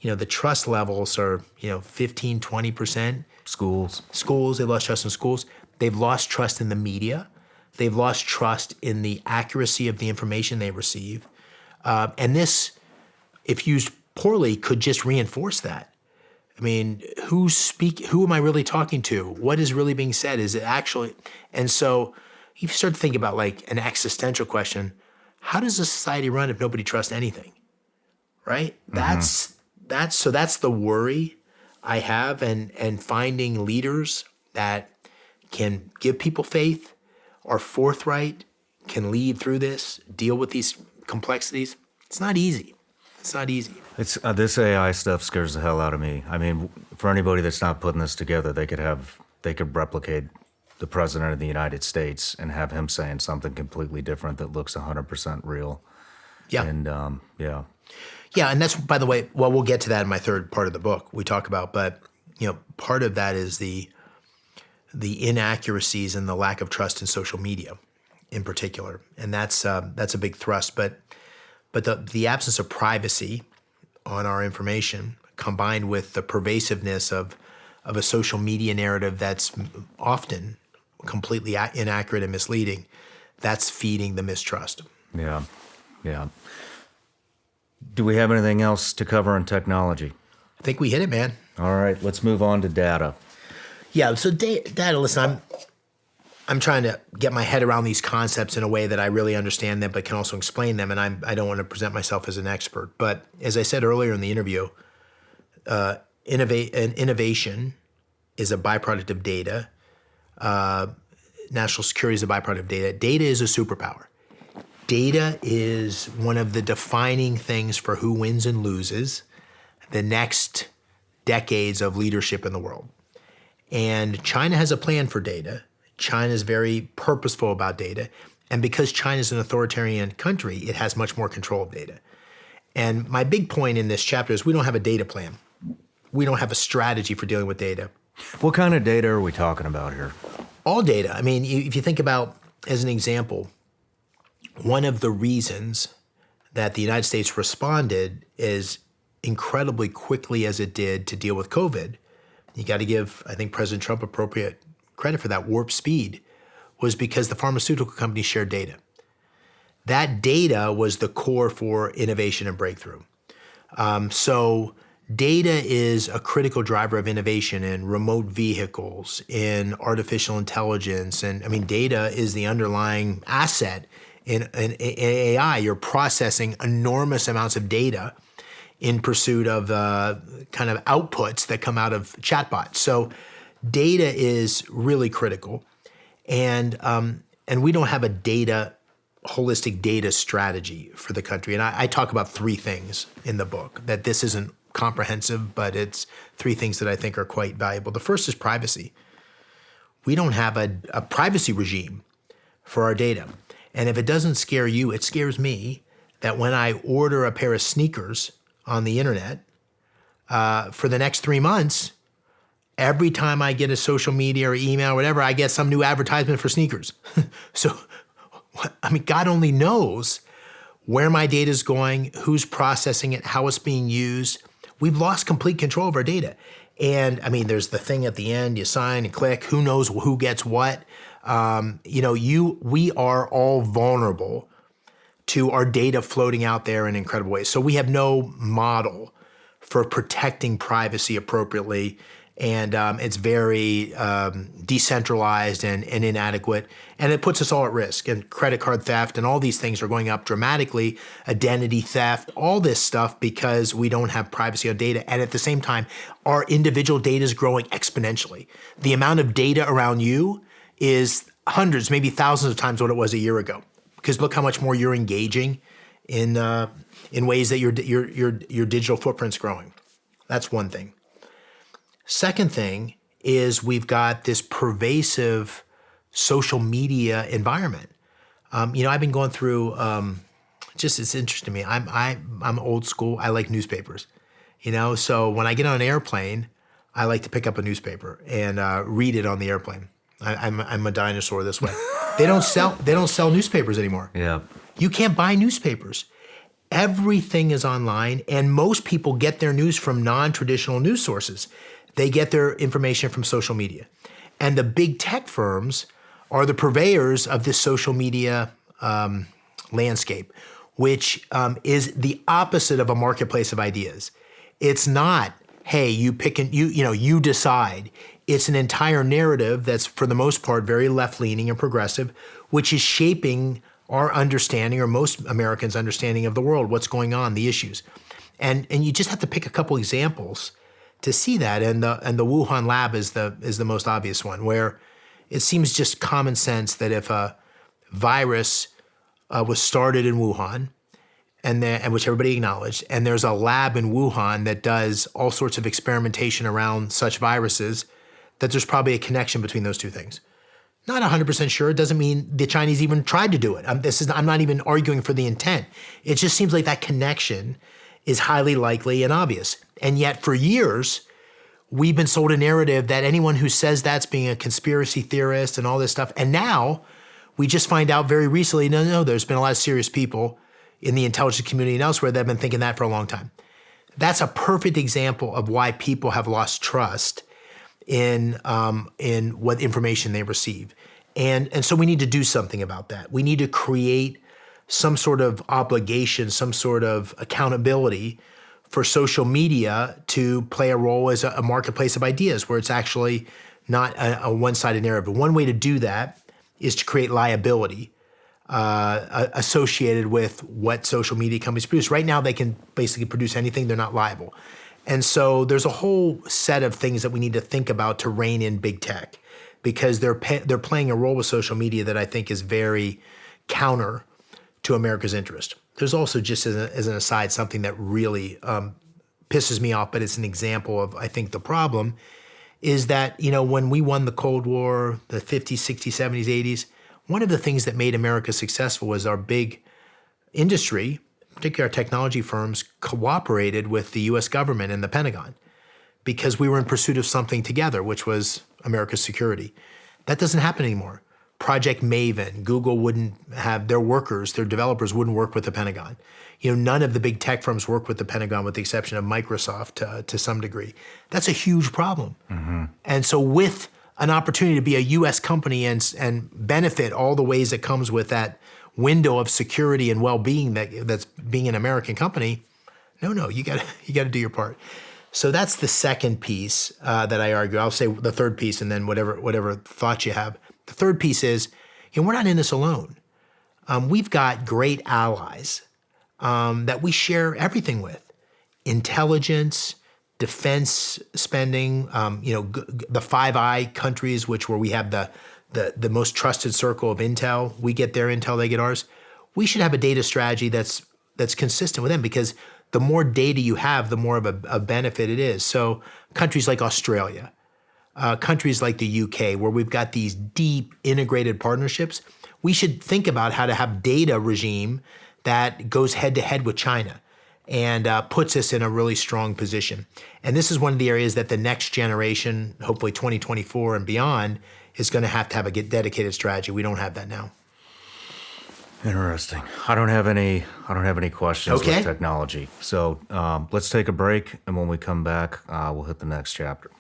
B: The trust levels are, 15, 20%. Schools, they've lost trust in schools. They've lost trust in the media. They've lost trust in the accuracy of the information they receive. And this, if used poorly, could just reinforce that. I mean, who am I really talking to? What is really being said? Is it actually? And so you start to think about like an existential question. How does a society run if nobody trusts anything? Right? That's the worry I have, and finding leaders that can give people faith, are forthright, can lead through this, deal with these complexities. It's not easy. It's not easy.
A: It's this AI stuff scares the hell out of me. I mean, for anybody that's not putting this together, they could replicate the president of the United States and have him saying something completely different that looks 100% real.
B: Yeah.
A: And yeah.
B: Yeah, and that's, by the way, well, we'll get to that in my third part of the book we talk about, but part of that is the inaccuracies and the lack of trust in social media in particular. And that's a big thrust, but the absence of privacy on our information combined with the pervasiveness of a social media narrative that's often completely inaccurate and misleading, that's feeding the mistrust.
A: Yeah. Yeah. Do we have anything else to cover on technology?
B: I think we hit it, man.
A: All right, let's move on to data.
B: Yeah, so data, listen, I'm trying to get my head around these concepts in a way that I really understand them, but can also explain them. And I don't want to present myself as an expert. But as I said earlier in the interview, innovation is a byproduct of data. National security is a byproduct of data. Data is a superpower. Data is one of the defining things for who wins and loses the next decades of leadership in the world. And China has a plan for data. China is very purposeful about data. And because China is an authoritarian country, it has much more control of data. And my big point in this chapter is we don't have a data plan. We don't have a strategy for dealing with data.
A: What kind of data are we talking about here?
B: All data. I mean, if you think about, as an example, one of the reasons that the United States responded as incredibly quickly as it did to deal with COVID, you got to give, I think, President Trump appropriate credit for that warp speed, was because the pharmaceutical companies shared data. That data was the core for innovation and breakthrough. So data is a critical driver of innovation in remote vehicles, in artificial intelligence. And I mean, data is the underlying asset in AI. You're processing enormous amounts of data in pursuit of kind of outputs that come out of chatbots. So data is really critical. And we don't have a holistic data strategy for the country. And I talk about three things in the book, that this isn't comprehensive, but it's three things that I think are quite valuable. The first is privacy. We don't have a privacy regime for our data. And if it doesn't scare you, it scares me that when I order a pair of sneakers on the internet, for the next 3 months, every time I get a social media or email or whatever, I get some new advertisement for sneakers. So, I mean, God only knows where my data is going, who's processing it, how it's being used. We've lost complete control of our data. And I mean, there's the thing at the end, you sign and click, who knows who gets what. We are all vulnerable to our data floating out there in incredible ways. So we have no model for protecting privacy appropriately. And it's very decentralized and inadequate. And it puts us all at risk. And credit card theft and all these things are going up dramatically. Identity theft, all this stuff, because we don't have privacy on data. And at the same time, our individual data is growing exponentially. The amount of data around you is hundreds, maybe thousands of times what it was a year ago. Because look how much more you're engaging in ways that your digital footprint's growing. That's one thing. Second thing is we've got this pervasive social media environment. I've been going through, it's interesting to me. I'm old school. I like newspapers, so when I get on an airplane, I like to pick up a newspaper and read it on the airplane. I'm a dinosaur this way. They don't sell newspapers anymore.
A: Yeah.
B: You can't buy newspapers. Everything is online, and most people get their news from non-traditional news sources. They get their information from social media. And the big tech firms are the purveyors of this social media landscape, which is the opposite of a marketplace of ideas. It's not, hey, you pick and you decide. It's an entire narrative that's, for the most part, very left-leaning and progressive, which is shaping our understanding, or most Americans' understanding of the world, what's going on, the issues. And you just have to pick a couple examples to see that. And the Wuhan lab is the most obvious one, where it seems just common sense that if a virus was started in Wuhan and which everybody acknowledged, and there's a lab in Wuhan that does all sorts of experimentation around such viruses, that there's probably a connection between those two things. Not 100% sure. It doesn't mean the Chinese even tried to do it. I'm not even arguing for the intent. It just seems like that connection is highly likely and obvious. And yet for years, we've been sold a narrative that anyone who says that's being a conspiracy theorist and all this stuff. And now we just find out very recently, no, there's been a lot of serious people in the intelligence community and elsewhere that have been thinking that for a long time. That's a perfect example of why people have lost trust in what information they receive. And so we need to do something about that. We need to create some sort of obligation, some sort of accountability for social media to play a role as a marketplace of ideas where it's actually not a one-sided narrative. One way to do that is to create liability associated with what social media companies produce. Right now, they can basically produce anything. They're not liable. And so there's a whole set of things that we need to think about to rein in big tech, because they're playing a role with social media that I think is very counter to America's interest. There's also, just as an aside, something that really pisses me off, but it's an example of, I think, the problem, is that, when we won the Cold War, the 50s, 60s, 70s, 80s, one of the things that made America successful was our big industry, particularly our technology firms, cooperated with the US government and the Pentagon because we were in pursuit of something together, which was America's security. That doesn't happen anymore. Project Maven, Google wouldn't have their workers, their developers wouldn't work with the Pentagon. None of the big tech firms work with the Pentagon with the exception of Microsoft to some degree. That's a huge problem. Mm-hmm. And so with an opportunity to be a US company and benefit all the ways that comes with that window of security and well-being that's being an American company, no, you got to do your part. So that's the second piece that I argue. I'll say the third piece, and then whatever thoughts you have. The third piece is, we're not in this alone. We've got great allies that we share everything with: intelligence, defense spending. The Five Eye countries, where we have the most trusted circle of intel. We get their intel, they get ours. We should have a data strategy that's consistent with them, because the more data you have, the more of a benefit it is. So countries like Australia, countries like the UK, where we've got these deep integrated partnerships, we should think about how to have data regime that goes head to head with China and puts us in a really strong position. And this is one of the areas that the next generation, hopefully 2024 and beyond, is going to have a dedicated strategy. We don't have that now.
A: Interesting. I don't have any questions with technology. So let's take a break, and when we come back, we'll hit the next chapter.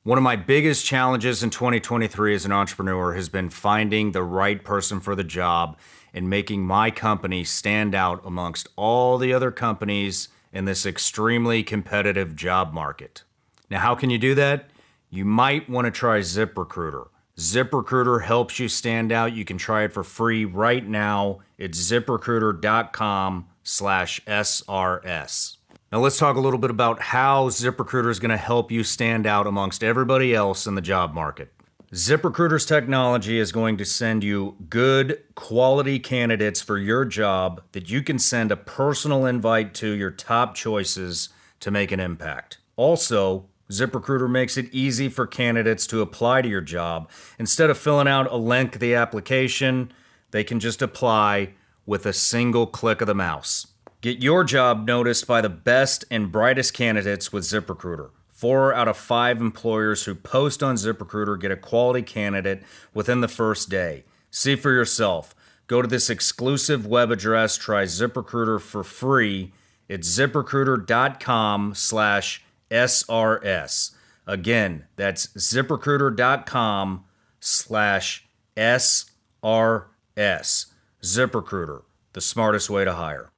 A: One of my biggest challenges in 2023 as an entrepreneur has been finding the right person for the job and making my company stand out amongst all the other companies in this extremely competitive job market. Now, how can you do that? You might want to try ZipRecruiter. ZipRecruiter helps you stand out. You can try it for free right now. It's ZipRecruiter.com/SRS. Now let's talk a little bit about how ZipRecruiter is going to help you stand out amongst everybody else in the job market. ZipRecruiter's technology is going to send you good, quality candidates for your job that you can send a personal invite to your top choices to make an impact. Also, ZipRecruiter makes it easy for candidates to apply to your job. Instead of filling out a lengthy application, they can just apply with a single click of the mouse. Get your job noticed by the best and brightest candidates with ZipRecruiter. 4 out of 5 employers who post on ZipRecruiter get a quality candidate within the first day. See for yourself. Go to this exclusive web address, try ZipRecruiter for free. It's ZipRecruiter.com/SRS. Again, that's ZipRecruiter.com/SRS. ZipRecruiter, the smartest way to hire.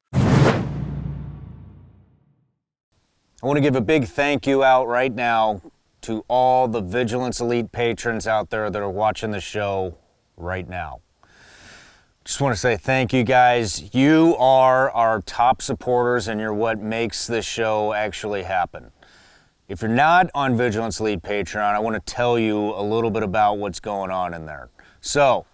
C: I want to give a big thank you out right now to all the Vigilance Elite patrons out there that are watching the show right now. Just want to say thank you guys. You are our top supporters and you're what makes this show actually happen. If you're not on Vigilance Elite Patreon, I want to tell you a little bit about what's going on in there. So,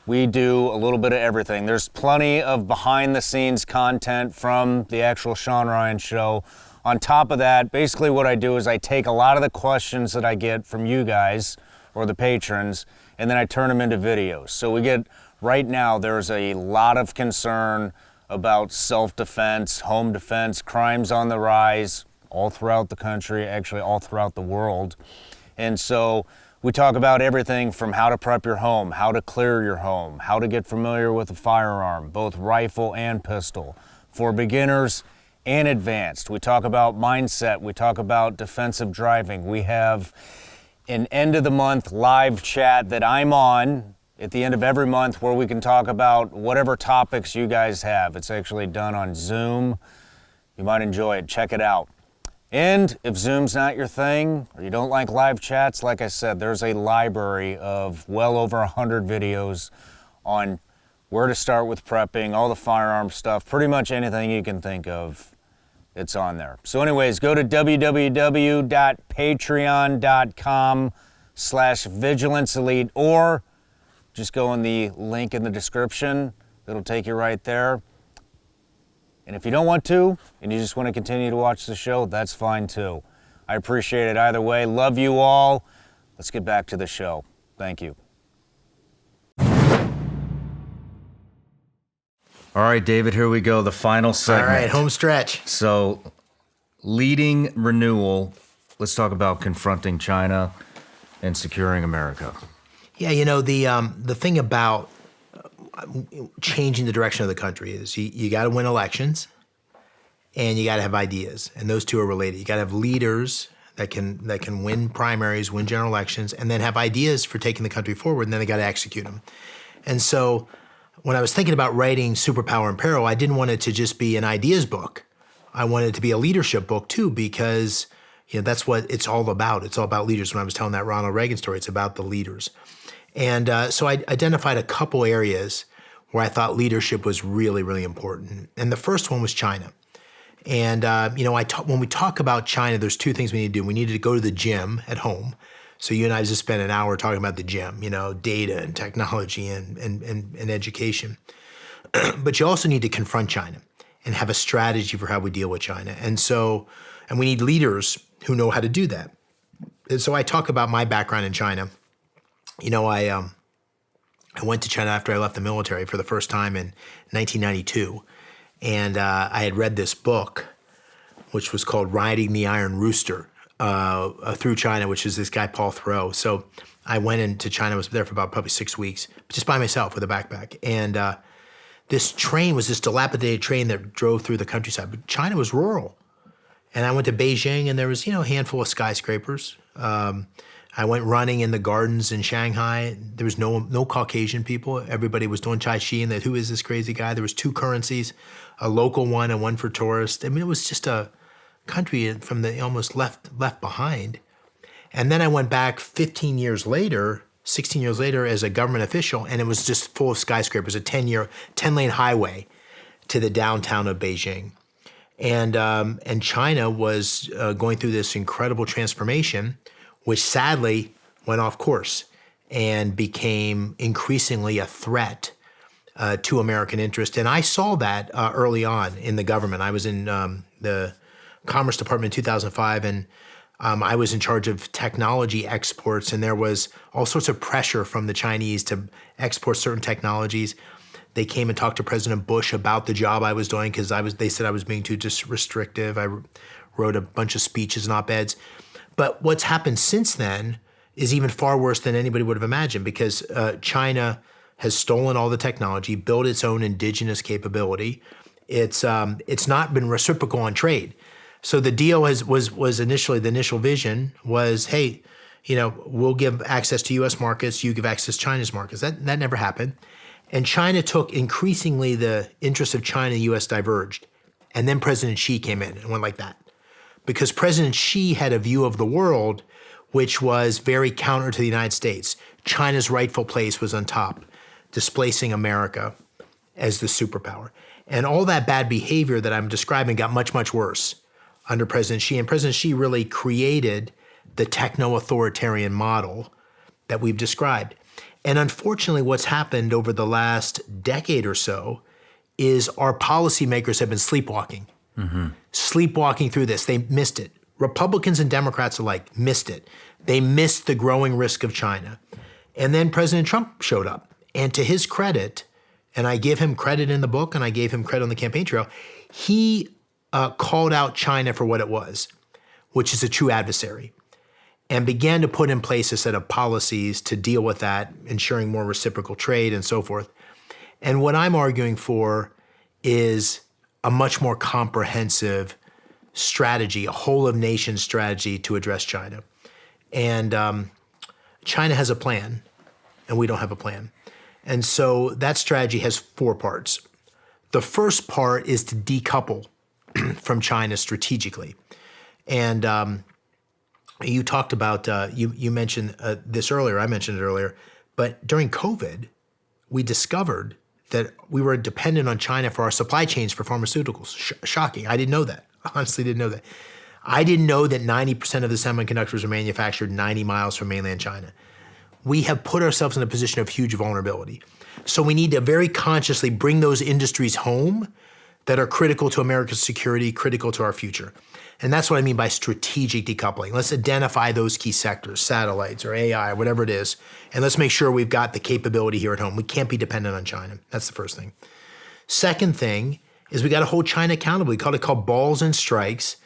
C: We do a little bit of everything. There's plenty of behind the scenes content from the actual Shawn Ryan show. On top of that, basically what I do is I take a lot of the questions that I get from you guys or the patrons, and then I turn them into videos. So right now, there's a lot of concern about self-defense, home defense, crimes on the rise all throughout the country, actually all throughout the world. And so we talk about everything from how to prep your home, how to clear your home, how to get familiar with a firearm, both rifle and pistol, for beginners and advanced. We talk about mindset. We talk about defensive driving. We have an end of the month live chat that I'm on at the end of every month where we can talk about whatever topics you guys have. It's actually done on Zoom. You might enjoy it. Check it out. And if Zoom's not your thing, or you don't like live chats, like I said, there's a library of well over 100 videos on where to start with prepping, all the firearm stuff, pretty much anything you can think of, it's on there. So anyways, go to www.patreon.com/vigilanceelite, or just go in the link in the description. It'll take you right there. And if you don't want to, and you just want to continue to watch the show, that's fine too. I appreciate it either way. Love you all. Let's get back to the show. Thank you.
A: All right, David, here we go. The final segment.
B: All right, home stretch.
A: So, leading renewal. Let's talk about confronting China and securing America.
B: Yeah, the thing about changing the direction of the country is you got to win elections, and you got to have ideas, and those two are related. You got to have leaders that can win primaries, win general elections, and then have ideas for taking the country forward, and then they got to execute them. And so, when I was thinking about writing Superpower and Peril, I didn't want it to just be an ideas book. I wanted it to be a leadership book too, because that's what it's all about. It's all about leaders. When I was telling that Ronald Reagan story, it's about the leaders. And so I identified a couple areas where I thought leadership was really, really important. And the first one was China. And when we talk about China, there's two things we need to do. We needed to go to the gym at home. So you and I just spent an hour talking about the gym, data and technology and education. But you also need to confront China and have a strategy for how we deal with China. And we need leaders who know how to do that. And so I talk about my background in China. I went to China after I left the military for the first time in 1992. And I had read this book, which was called Riding the Iron Rooster, through China, which is this guy, Paul Thoreau. So I went into China, was there for about probably 6 weeks, just by myself with a backpack. And this train was this dilapidated train that drove through the countryside. But China was rural. And I went to Beijing, and there was, a handful of skyscrapers. I went running in the gardens in Shanghai. There was no Caucasian people. Everybody was doing Tai Chi, and who is this crazy guy? There was 2 currencies, a local one and one for tourists. I mean, it was just a country from the almost left behind. And then I went back 16 years later as a government official, and it was just full of skyscrapers, a 10-lane highway to the downtown of Beijing. And China was going through this incredible transformation, which sadly went off course and became increasingly a threat to American interest. And I saw that early on in the government. I was in the Commerce Department in 2005, and I was in charge of technology exports, and there was all sorts of pressure from the Chinese to export certain technologies. They came and talked to President Bush about the job I was doing because they said I was being too restrictive. I wrote a bunch of speeches and op-eds. But what's happened since then is even far worse than anybody would have imagined, because China has stolen all the technology, built its own indigenous capability. It's not been reciprocal on trade. So the deal was initially, the initial vision was, hey, we'll give access to U.S. markets, you give access to China's markets. That never happened. And China took increasingly the interests of China and the U.S. diverged. And then President Xi came in and went like that. Because President Xi had a view of the world which was very counter to the United States. China's rightful place was on top, displacing America as the superpower. And all that bad behavior that I'm describing got much, much worse under President Xi. And President Xi really created the techno-authoritarian model that we've described. And unfortunately, what's happened over the last decade or so is our policymakers have been sleepwalking. Sleepwalking through this. They missed it. Republicans and Democrats alike missed it. They missed the growing risk of China. And then President Trump showed up. And to his credit, and I give him credit in the book and I gave him credit on the campaign trail, he called out China for what it was, which is a true adversary, and began to put in place a set of policies to deal with that, ensuring more reciprocal trade and so forth. And what I'm arguing for is a much more comprehensive strategy, a whole of nation strategy to address China. And China has a plan, and we don't have a plan. And so that strategy has 4 parts. The first part is to decouple from China strategically. And you talked about, you mentioned this earlier, I mentioned it earlier, but during COVID, we discovered that we were dependent on China for our supply chains for pharmaceuticals. Shocking. I didn't know that. I honestly didn't know that. I didn't know that 90% of the semiconductors are manufactured 90 miles from mainland China. We have put ourselves in a position of huge vulnerability. So we need to very consciously bring those industries home that are critical to America's security, critical to our future. And that's what I mean by strategic decoupling. Let's identify those key sectors, satellites or AI, whatever it is, and let's make sure we've got the capability here at home. We can't be dependent on China. That's the first thing. Second thing is we got to hold China accountable. We call balls and strikes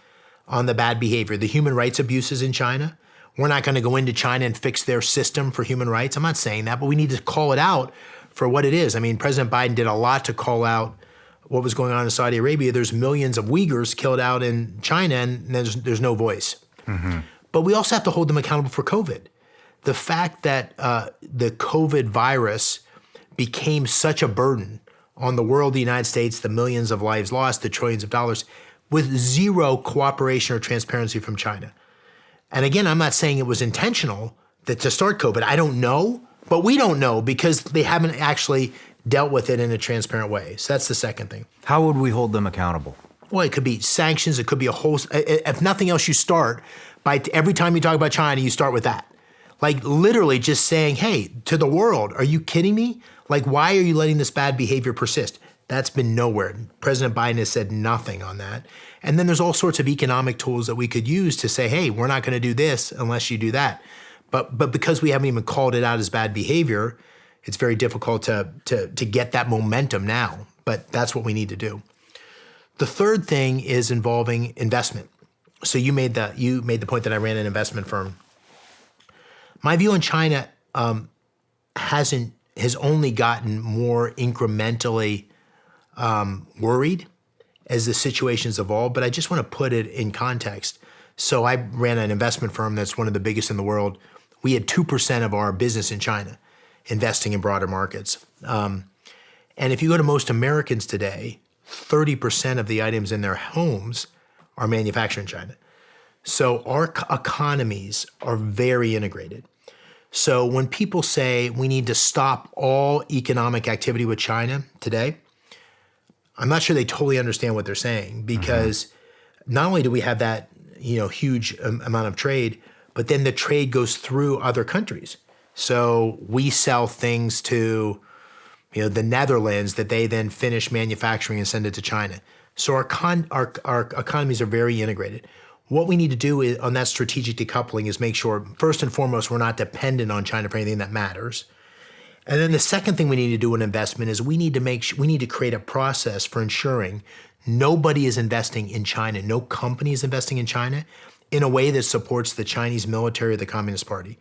B: on the bad behavior, the human rights abuses in China. We're not going to go into China and fix their system for human rights. I'm not saying that, but we need to call it out for what it is. I mean, President Biden did a lot to call out what was going on in Saudi Arabia. There's millions of Uyghurs killed out in China, and there's no voice. But we also have to hold them accountable for COVID. The fact that the COVID virus became such a burden on the world, the United States, the millions of lives lost, the trillions of dollars, with zero cooperation or transparency from China. And again, I'm not saying it was intentional to start COVID. I don't know, but we don't know because they haven't actually dealt with it in a transparent way. So that's the second thing.
A: How would we hold them accountable?
B: Well, it could be sanctions. It could be a whole, if nothing else, you start by every time you talk about China, you start with that. Like literally just saying, hey, to the world, are you kidding me? Like, why are you letting this bad behavior persist? That's been nowhere. President Biden has said nothing on that. And then there's all sorts of economic tools that we could use to say, hey, we're not going to do this unless you do that. But because we haven't even called it out as bad behavior, it's very difficult to get that momentum now. But that's what we need to do. The third thing is involving investment. So you made the point that I ran an investment firm. My view on China has only gotten more incrementally worried as the situation's evolved, but I just want to put it in context. So I ran an investment firm that's one of the biggest in the world. We had 2% of our business in China, investing in broader markets. And if you go to most Americans today, 30% of the items in their homes are manufactured in China. So our economies are very integrated. So when people say we need to stop all economic activity with China today, I'm not sure they totally understand what they're saying because not only do we have that huge amount of trade, but then the trade goes through other countries. So we sell things to the Netherlands that they then finish manufacturing and send it to China. So our economies are very integrated. What we need to do on that strategic decoupling is make sure, first and foremost, we're not dependent on China for anything that matters. And then the second thing we need to do in investment is we need to create a process for ensuring nobody is investing in China, no company is investing in China in a way that supports the Chinese military or the Communist Party.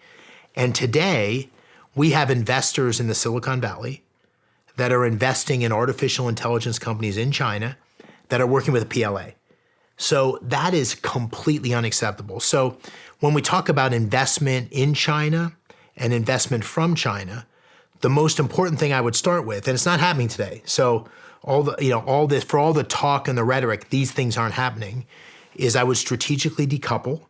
B: And today, we have investors in the Silicon Valley that are investing in artificial intelligence companies in China that are working with the PLA. So that is completely unacceptable. So when we talk about investment in China and investment from China, the most important thing I would start with, and it's not happening today. So all the talk and the rhetoric, these things aren't happening, is I would strategically decouple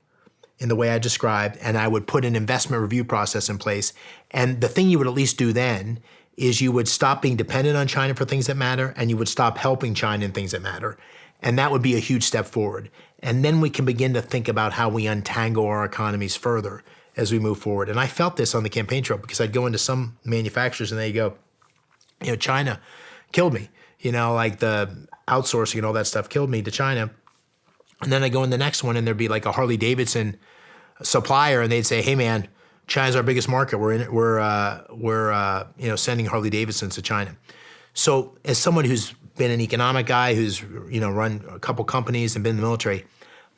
B: in the way I described, and I would put an investment review process in place. And the thing you would at least do then is you would stop being dependent on China for things that matter, and you would stop helping China in things that matter. And that would be a huge step forward. And then we can begin to think about how we untangle our economies further as we move forward. And I felt this on the campaign trail because I'd go into some manufacturers and they go, China killed me, like the outsourcing and all that stuff killed me to China. And then I go in the next one and there'd be like a Harley Davidson supplier and they'd say, hey man, China's our biggest market. We're sending Harley Davidsons to China. So as someone who's been an economic guy, who's run a couple companies and been in the military,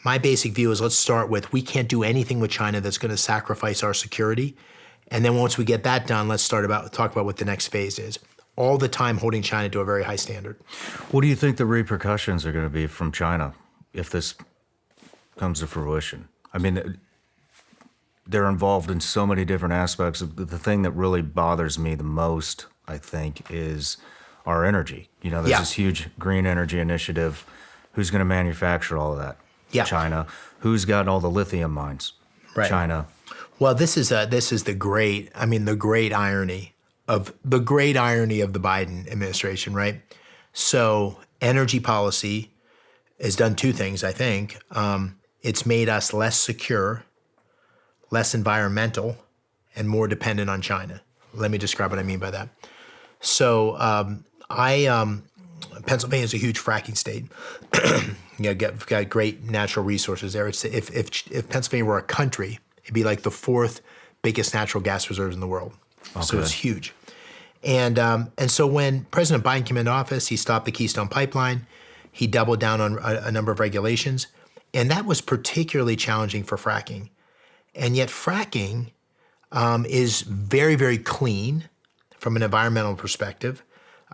B: my basic view is let's start with we can't do anything with China that's going to sacrifice our security. And then once we get that done, let's talk about what the next phase is. All the time holding China to a very high standard.
A: What do you think the repercussions are going to be from China if this comes to fruition? I mean, they're involved in so many different aspects. The thing that really bothers me the most, I think, is our energy. There's this huge green energy initiative. Who's going to manufacture all of that?
B: Yeah.
A: China. Who's got all the lithium mines?
B: Right.
A: China.
B: Well, this is the great irony of the Biden administration, right? So energy policy has done two things, I think. It's made us less secure, less environmental, and more dependent on China. Let me describe what I mean by that. So Pennsylvania is a huge fracking state. Got great natural resources there. If Pennsylvania were a country, it'd be like the fourth biggest natural gas reserves in the world. Okay. So it's huge. And so when President Biden came into office, he stopped the Keystone Pipeline. He doubled down on a number of regulations. And that was particularly challenging for fracking. And yet fracking is very, very clean from an environmental perspective.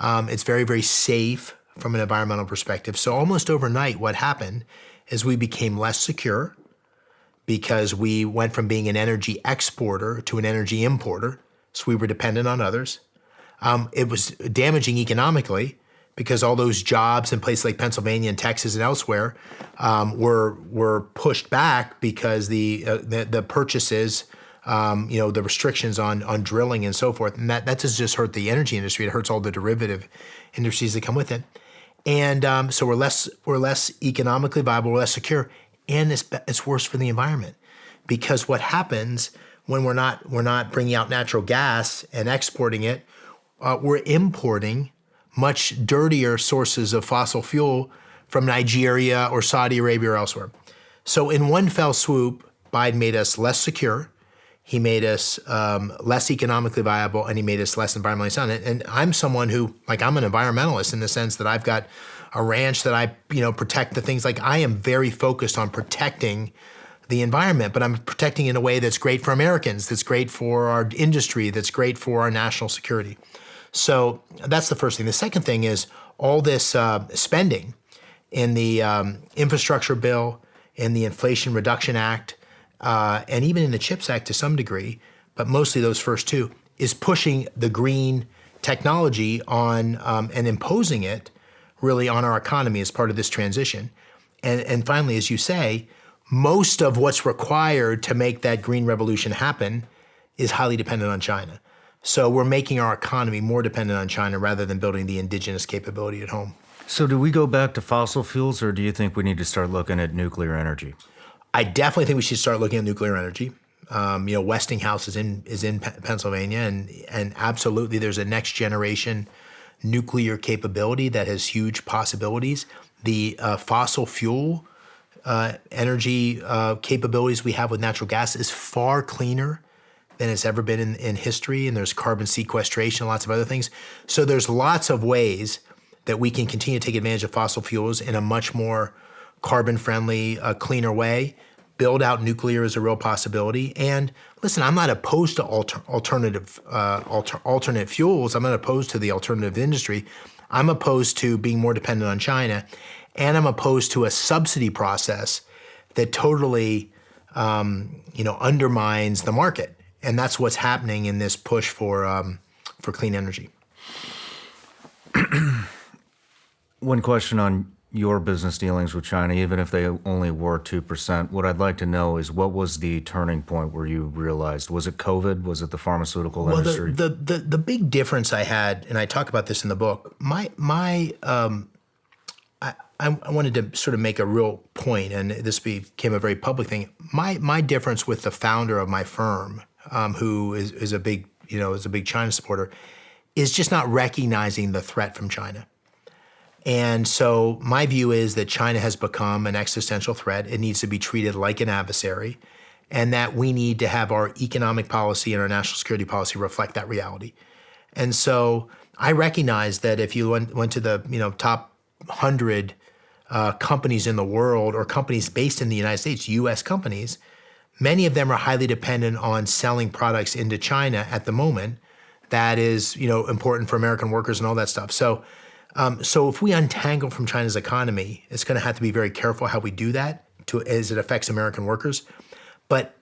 B: It's very, very safe from an environmental perspective. So almost overnight, what happened is we became less secure because we went from being an energy exporter to an energy importer. So we were dependent on others. It was damaging economically because all those jobs in places like Pennsylvania and Texas and elsewhere were pushed back because the purchases, the restrictions on drilling and so forth, and that doesn't just hurt the energy industry; it hurts all the derivative industries that come with it. And so we're less economically viable, we're less secure, and it's worse for the environment because what happens when we're not bringing out natural gas and exporting it, we're importing much dirtier sources of fossil fuel from Nigeria or Saudi Arabia or elsewhere. So in one fell swoop, Biden made us less secure, he made us less economically viable, and he made us less environmentally sound. And I'm someone who, I'm an environmentalist in the sense that I've got a ranch that I, protect the things. I am very focused on protecting the environment, but I'm protecting in a way that's great for Americans, that's great for our industry, that's great for our national security. So that's the first thing. The second thing is all this spending in the infrastructure bill, in the Inflation Reduction Act, and even in the CHIPS Act to some degree, but mostly those first two, is pushing the green technology on and imposing it really on our economy as part of this transition. And finally, as you say, most of what's required to make that green revolution happen is highly dependent on China. So we're making our economy more dependent on China rather than building the indigenous capability at home.
A: So do we go back to fossil fuels, or do you think we need to start looking at nuclear energy?
B: I definitely think we should start looking at nuclear energy. Westinghouse is in Pennsylvania, and absolutely there's a next generation nuclear capability that has huge possibilities. The fossil fuel energy capabilities we have with natural gas is far cleaner than it's ever been in history, and there's carbon sequestration, lots of other things. So there's lots of ways that we can continue to take advantage of fossil fuels in a much more carbon-friendly, cleaner way. Build out nuclear is a real possibility. And listen, I'm not opposed to alternate fuels. I'm not opposed to the alternative industry. I'm opposed to being more dependent on China, and I'm opposed to a subsidy process that totally, undermines the market. And that's what's happening in this push for clean energy.
A: One question on your business dealings with China, even if they only were 2%, what I'd like to know is what was the turning point where you realized? Was it COVID? Was it the pharmaceutical industry?
B: The big difference I had, and I talk about this in the book, I I wanted to sort of make a real point, and this became a very public thing. My difference with the founder of my firm, who is a big China supporter, is just not recognizing the threat from China. And so my view is that China has become an existential threat. It needs to be treated like an adversary, and that we need to have our economic policy and our national security policy reflect that reality. And so I recognize that if you went to the top 100 companies in the world, or companies based in the United States, U.S. companies, many of them are highly dependent on selling products into China at the moment. That is, important for American workers and all that stuff. So if we untangle from China's economy, it's going to have to be very careful how we do that as it affects American workers. But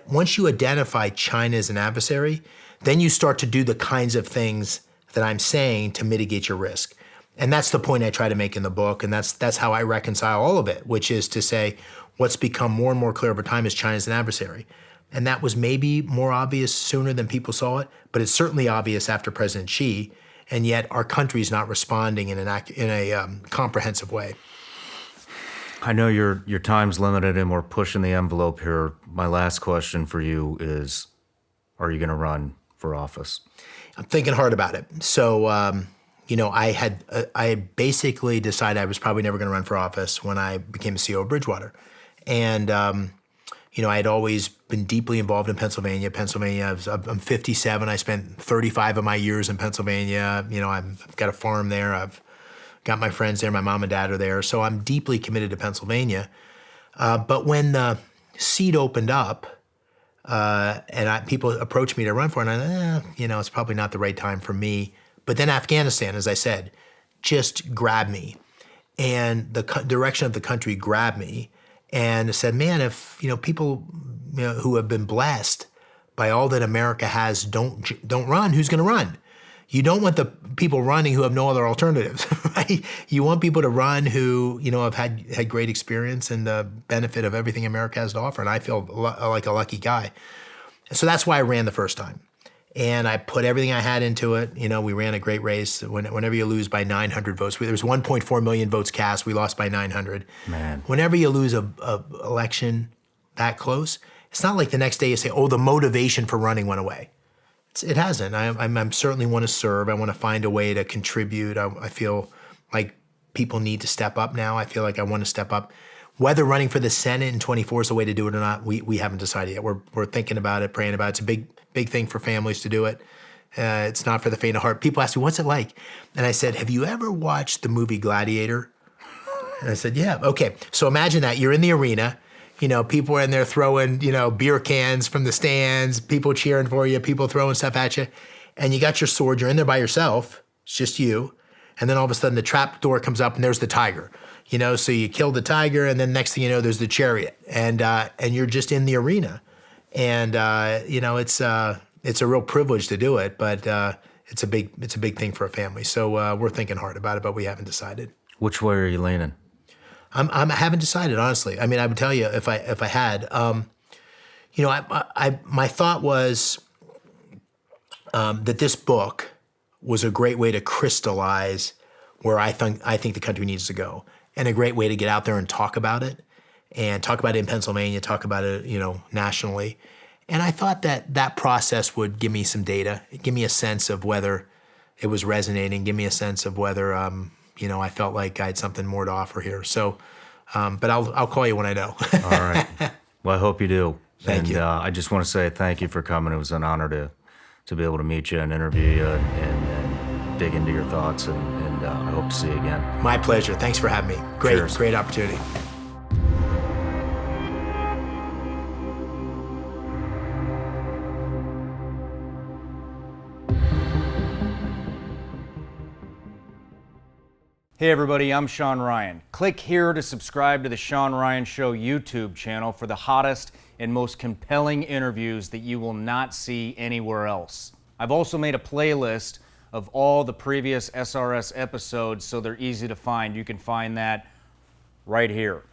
B: once you identify China as an adversary, then you start to do the kinds of things that I'm saying to mitigate your risk. And that's the point I try to make in the book, and that's how I reconcile all of it, which is to say what's become more and more clear over time is China's an adversary. And that was maybe more obvious sooner than people saw it, but it's certainly obvious after President Xi, and yet our country's not responding in a comprehensive way.
A: I know your time's limited and we're pushing the envelope here. My last question for you is, are you going to run for office?
B: I'm thinking hard about it. So, I basically decided I was probably never going to run for office when I became CEO of Bridgewater. And, I had always been deeply involved in Pennsylvania. I'm 57. I spent 35 of my years in Pennsylvania. I've got a farm there. I've got my friends there. My mom and dad are there. So I'm deeply committed to Pennsylvania. But when the seat opened up, and people approached me to run for it, and it's probably not the right time for me. But then Afghanistan, as I said, just grabbed me. And the direction of the country grabbed me and said, man, if people who have been blessed by all that America has don't run, who's going to run? You don't want the people running who have no other alternatives, right? You want people to run who have had great experience and the benefit of everything America has to offer. And I feel like a lucky guy. So that's why I ran the first time. And I put everything I had into it. We ran a great race. Whenever you lose by 900 votes, there was 1.4 million votes cast. We lost by 900.
A: Man.
B: Whenever you lose a election that close, it's not like the next day you say, oh, the motivation for running went away. It hasn't. I certainly want to serve. I want to find a way to contribute. I feel like people need to step up now. I feel like I want to step up. Whether running for the Senate in 24 is the way to do it or not, we haven't decided yet. We're thinking about it, praying about it. It's a big thing for families to do it. It's not for the faint of heart. People ask me, what's it like? And I said, have you ever watched the movie Gladiator? And I said, yeah. Okay, so imagine that. You're in the arena. People are in there throwing, beer cans from the stands, people cheering for you, people throwing stuff at you. And you got your sword, you're in there by yourself, it's just you. And then all of a sudden the trap door comes up and there's the tiger. So you kill the tiger, and then next thing you know, there's the chariot. And you're just in the arena. And, it's a real privilege to do it, but it's a big thing for a family. So we're thinking hard about it, but we haven't decided.
A: Which way are you leaning?
B: I haven't decided, honestly. I mean, I would tell you if I had. My thought was that this book was a great way to crystallize where I think the country needs to go, and a great way to get out there and talk about it in Pennsylvania, talk about it, nationally. And I thought that process would give me some data, give me a sense of whether it was resonating, give me a sense of whether I felt like I had something more to offer here. So, but I'll call you when I know.
A: All right. Well, I hope you do.
B: Thank you.
A: I just want to say thank you for coming. It was an honor to be able to meet you and interview you and dig into your thoughts. And I hope to see you again.
B: My pleasure. Thanks for having me. Great,
A: Cheers.
B: Great opportunity.
C: Hey everybody, I'm Shawn Ryan. Click here to subscribe to the Shawn Ryan Show YouTube channel for the hottest and most compelling interviews that you will not see anywhere else. I've also made a playlist of all the previous SRS episodes so they're easy to find. You can find that right here.